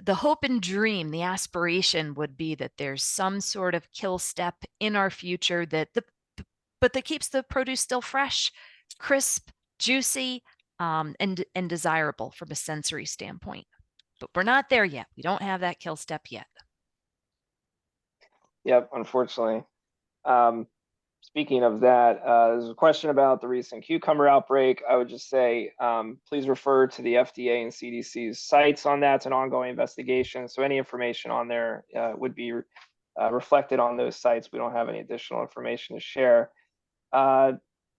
[SPEAKER 2] hope and dream, the aspiration would be that there's some sort of kill step in our future that keeps the produce still fresh, crisp, juicy, and desirable from a sensory standpoint. But we're not there yet. We don't have that kill step yet.
[SPEAKER 1] Yep, unfortunately. Speaking of that, there's a question about the recent cucumber outbreak. I would just say, please refer to the FDA and CDC's sites on that. It's an ongoing investigation. So any information on there would be reflected on those sites. We don't have any additional information to share.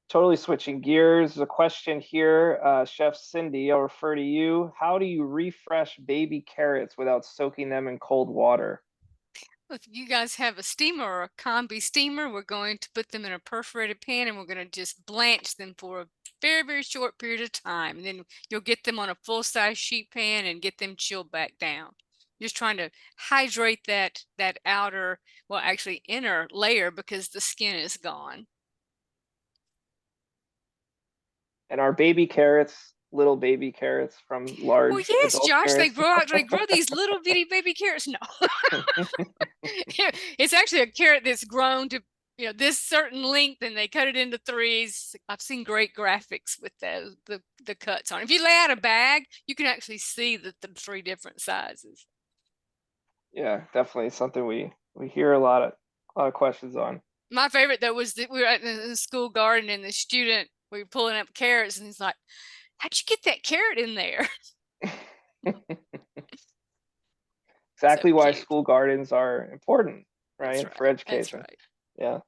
[SPEAKER 1] Totally switching gears, there's a question here. Chef Cindy, I'll refer to you. How do you refresh baby carrots without soaking them in cold water?
[SPEAKER 4] If you guys have a steamer or a combi steamer, we're going to put them in a perforated pan and we're going to just blanch them for a very, very short period of time. And then you'll get them on a full-size sheet pan and get them chilled back down. Just trying to hydrate that outer, well, actually inner layer, because the skin is gone.
[SPEAKER 1] And our baby carrots, little baby carrots from large
[SPEAKER 4] Well, yes,
[SPEAKER 1] adult
[SPEAKER 4] Josh,
[SPEAKER 1] carrots.
[SPEAKER 4] they grow these little bitty baby carrots. No, it's actually a carrot that's grown to, you know, this certain length, and they cut it into threes. I've seen great graphics with those, the cuts on. If you lay out a bag, you can actually see the 3 different sizes.
[SPEAKER 1] Yeah, definitely something we hear a lot of questions on.
[SPEAKER 4] My favorite though was that we were at the school garden and the student, we were pulling up carrots, and he's like, "How'd you get that carrot in there?"
[SPEAKER 1] Exactly
[SPEAKER 4] So
[SPEAKER 1] why
[SPEAKER 4] cute.
[SPEAKER 1] school gardens are important, right?
[SPEAKER 4] That's
[SPEAKER 1] For education.
[SPEAKER 4] That's right.
[SPEAKER 1] Yeah.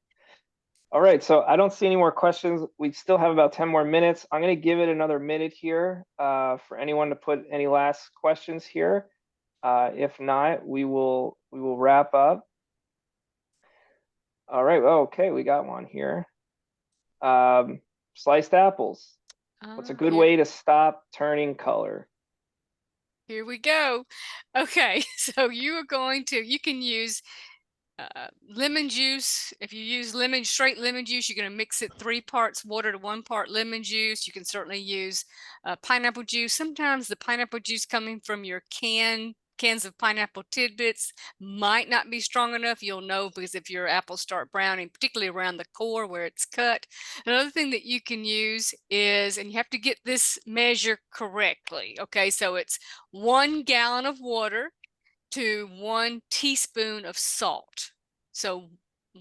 [SPEAKER 1] All right, so I don't see any more questions. We still have about 10 more minutes. I'm going to give it another minute here for anyone to put any last questions here. If not, we will wrap up. All right. Well, okay, we got one here. Sliced apples. What's a good way to stop turning color?
[SPEAKER 4] Here we go. Okay, so you can use lemon juice. If you use straight lemon juice, you're going to mix it 3 parts water to 1 part lemon juice. You can certainly use pineapple juice. Sometimes the pineapple juice coming from your cans of pineapple tidbits might not be strong enough. You'll know because if your apples start browning, particularly around the core where it's cut. Another thing that you can use is, and you have to get this measure correctly. Okay, so it's 1 gallon of water to 1 teaspoon of salt. So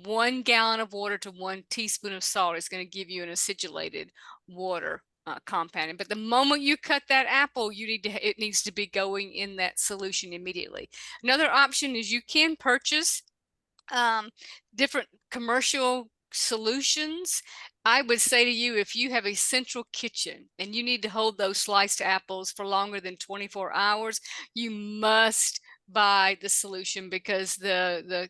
[SPEAKER 4] 1 gallon of water to 1 teaspoon of salt is going to give you an acidulated water compounding. But the moment you cut that apple, it needs to be going in that solution immediately. Another option is you can purchase different commercial solutions. I would say to you, if you have a central kitchen and you need to hold those sliced apples for longer than 24 hours, you must buy the solution, because the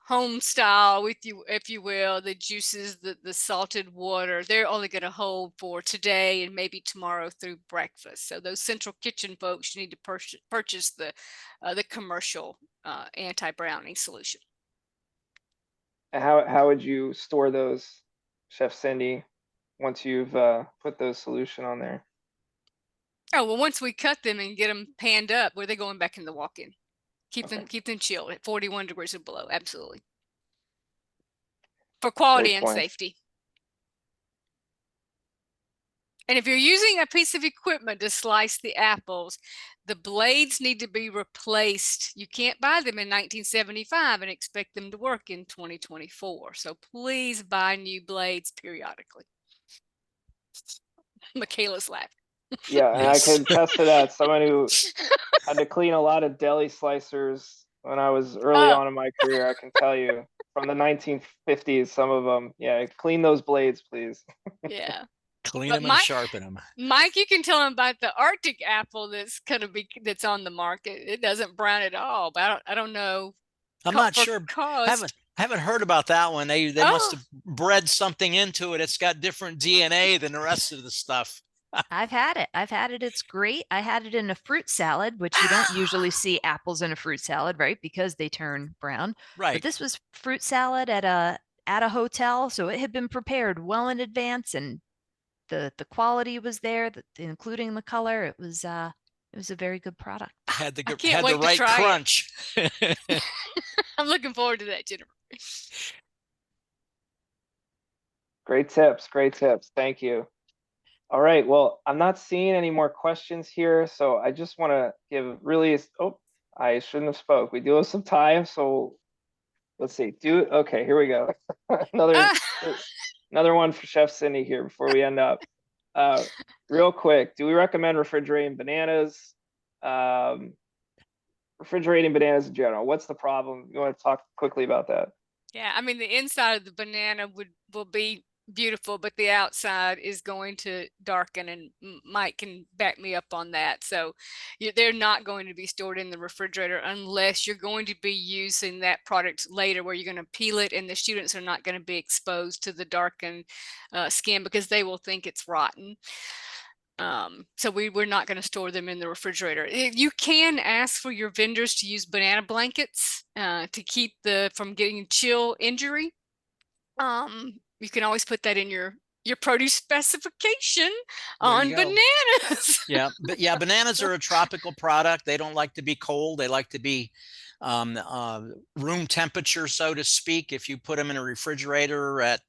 [SPEAKER 4] home style, with you, if you will, the juices, the salted water, they're only going to hold for today and maybe tomorrow through breakfast. So those central kitchen folks, you need to purchase the commercial anti-browning solution.
[SPEAKER 1] How would you store those, Chef Cindy, once you've put those solution on there?
[SPEAKER 4] Oh, well, once we cut them and get them panned up, where they're going back in the walk-in. Keep them chilled at 41 degrees or below. Absolutely. For quality and safety. And if you're using a piece of equipment to slice the apples, the blades need to be replaced. You can't buy them in 1975 and expect them to work in 2024. So please buy new blades periodically. Michaela's laughing.
[SPEAKER 1] Yeah, and I can attest to that. Someone who had to clean a lot of deli slicers when I was early on in my career, I can tell you, from the 1950s, some of them. Yeah, clean those blades, please.
[SPEAKER 4] Yeah.
[SPEAKER 3] Clean them and sharpen them.
[SPEAKER 4] Mike, you can tell them about the Arctic apple that's on the market. It doesn't brown at all, but I don't know.
[SPEAKER 3] I'm not sure. Haven't heard about that one. They must have bred something into it. It's got different DNA than the rest of the stuff.
[SPEAKER 2] I've had it. It's great. I had it in a fruit salad, which you don't usually see apples in a fruit salad, right? Because they turn brown.
[SPEAKER 3] Right.
[SPEAKER 2] But this was fruit salad at a hotel, so it had been prepared well in advance, and the quality was there, including the color. It was a very good product.
[SPEAKER 3] Had the right crunch.
[SPEAKER 4] I'm looking forward to that, Jennifer.
[SPEAKER 1] Great tips. Thank you. All right, well, I'm not seeing any more questions here, so I just want to give I shouldn't have spoke. We do have some time, so let's see. Okay, here we go. another one for Chef Cindy here before we end up. Real quick, do we recommend refrigerating bananas? Refrigerating bananas in general, what's the problem? You want to talk quickly about that?
[SPEAKER 4] Yeah, I mean, the inside of the banana will be beautiful, but the outside is going to darken, and Mike can back me up on that. So they're not going to be stored in the refrigerator unless you're going to be using that product later, where you're going to peel it, and the students are not going to be exposed to the darkened skin because they will think it's rotten. So we're not going to store them in the refrigerator. You can ask for your vendors to use banana blankets to keep from getting chill injury. You can always put that in your produce specification on bananas.
[SPEAKER 3] Yeah, but yeah, bananas are a tropical product. They don't like to be cold. They like to be room temperature, so to speak. If you put them in a refrigerator at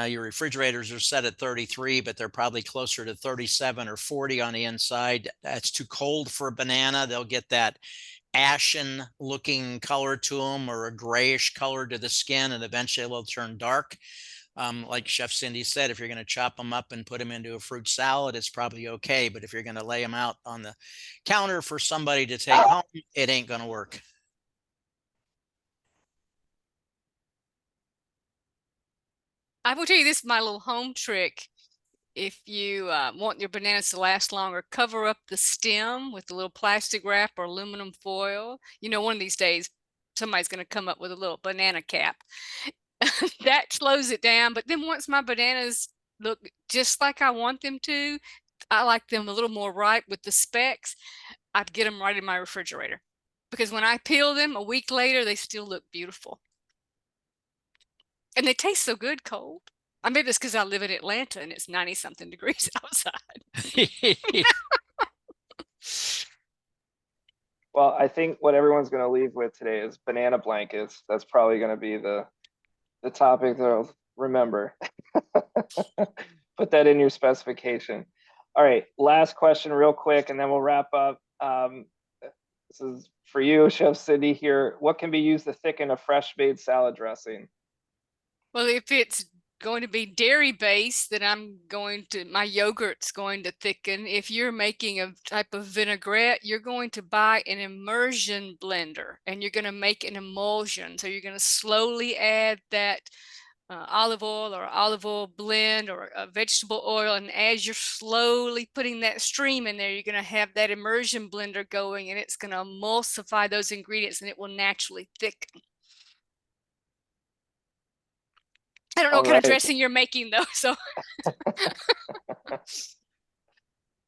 [SPEAKER 3] your refrigerators are set at 33, but they're probably closer to 37 or 40 on the inside. That's too cold for a banana. They'll get that ashen looking color to them, or a grayish color to the skin, and eventually they'll turn dark. Like Chef Cindy said, if you're going to chop them up and put them into a fruit salad, it's probably okay. But if you're going to lay them out on the counter for somebody to take home, it ain't going to work.
[SPEAKER 4] I will tell you this, my little home trick. If you want your bananas to last longer, cover up the stem with a little plastic wrap or aluminum foil. You know, one of these days, somebody's going to come up with a little banana cap. That slows it down. But then once my bananas look just like I want them to, I like them a little more ripe with the specks, I'd get them right in my refrigerator. Because when I peel them a week later, they still look beautiful. And they taste so good cold. I mean, it's because I live in Atlanta and it's 90-something degrees outside.
[SPEAKER 1] Well, I think what everyone's going to leave with today is banana blankets. That's probably going to be the topic they'll remember. Put that in your specification. All right, last question real quick, and then we'll wrap up. This is for you, Chef Cindy here. What can be used to thicken a fresh made salad dressing?
[SPEAKER 4] Well, if it's going to be dairy based, then my yogurt's going to thicken. If you're making a type of vinaigrette, you're going to buy an immersion blender and you're going to make an emulsion. So you're going to slowly add that olive oil or olive oil blend or vegetable oil. And as you're slowly putting that stream in there, you're going to have that immersion blender going, and it's going to emulsify those ingredients and it will naturally thicken. I don't know what kind of dressing you're making though, so.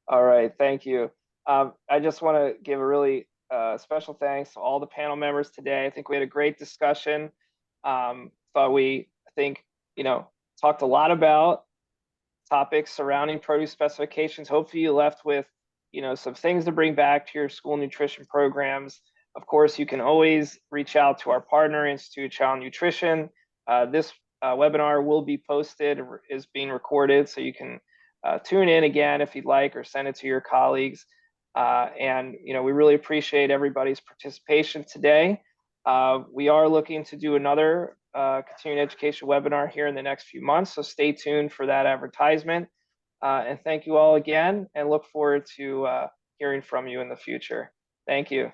[SPEAKER 1] All right, thank you. I just want to give a really special thanks to all the panel members today. I think we had a great discussion. Talked a lot about topics surrounding produce specifications. Hopefully you left with, some things to bring back to your school nutrition programs. Of course, you can always reach out to our partner, Institute of Child Nutrition. This webinar will be posted, is being recorded, so you can tune in again if you'd like, or send it to your colleagues. We really appreciate everybody's participation today. We are looking to do another continuing education webinar here in the next few months, so stay tuned for that advertisement. And thank you all again, and look forward to hearing from you in the future. Thank you.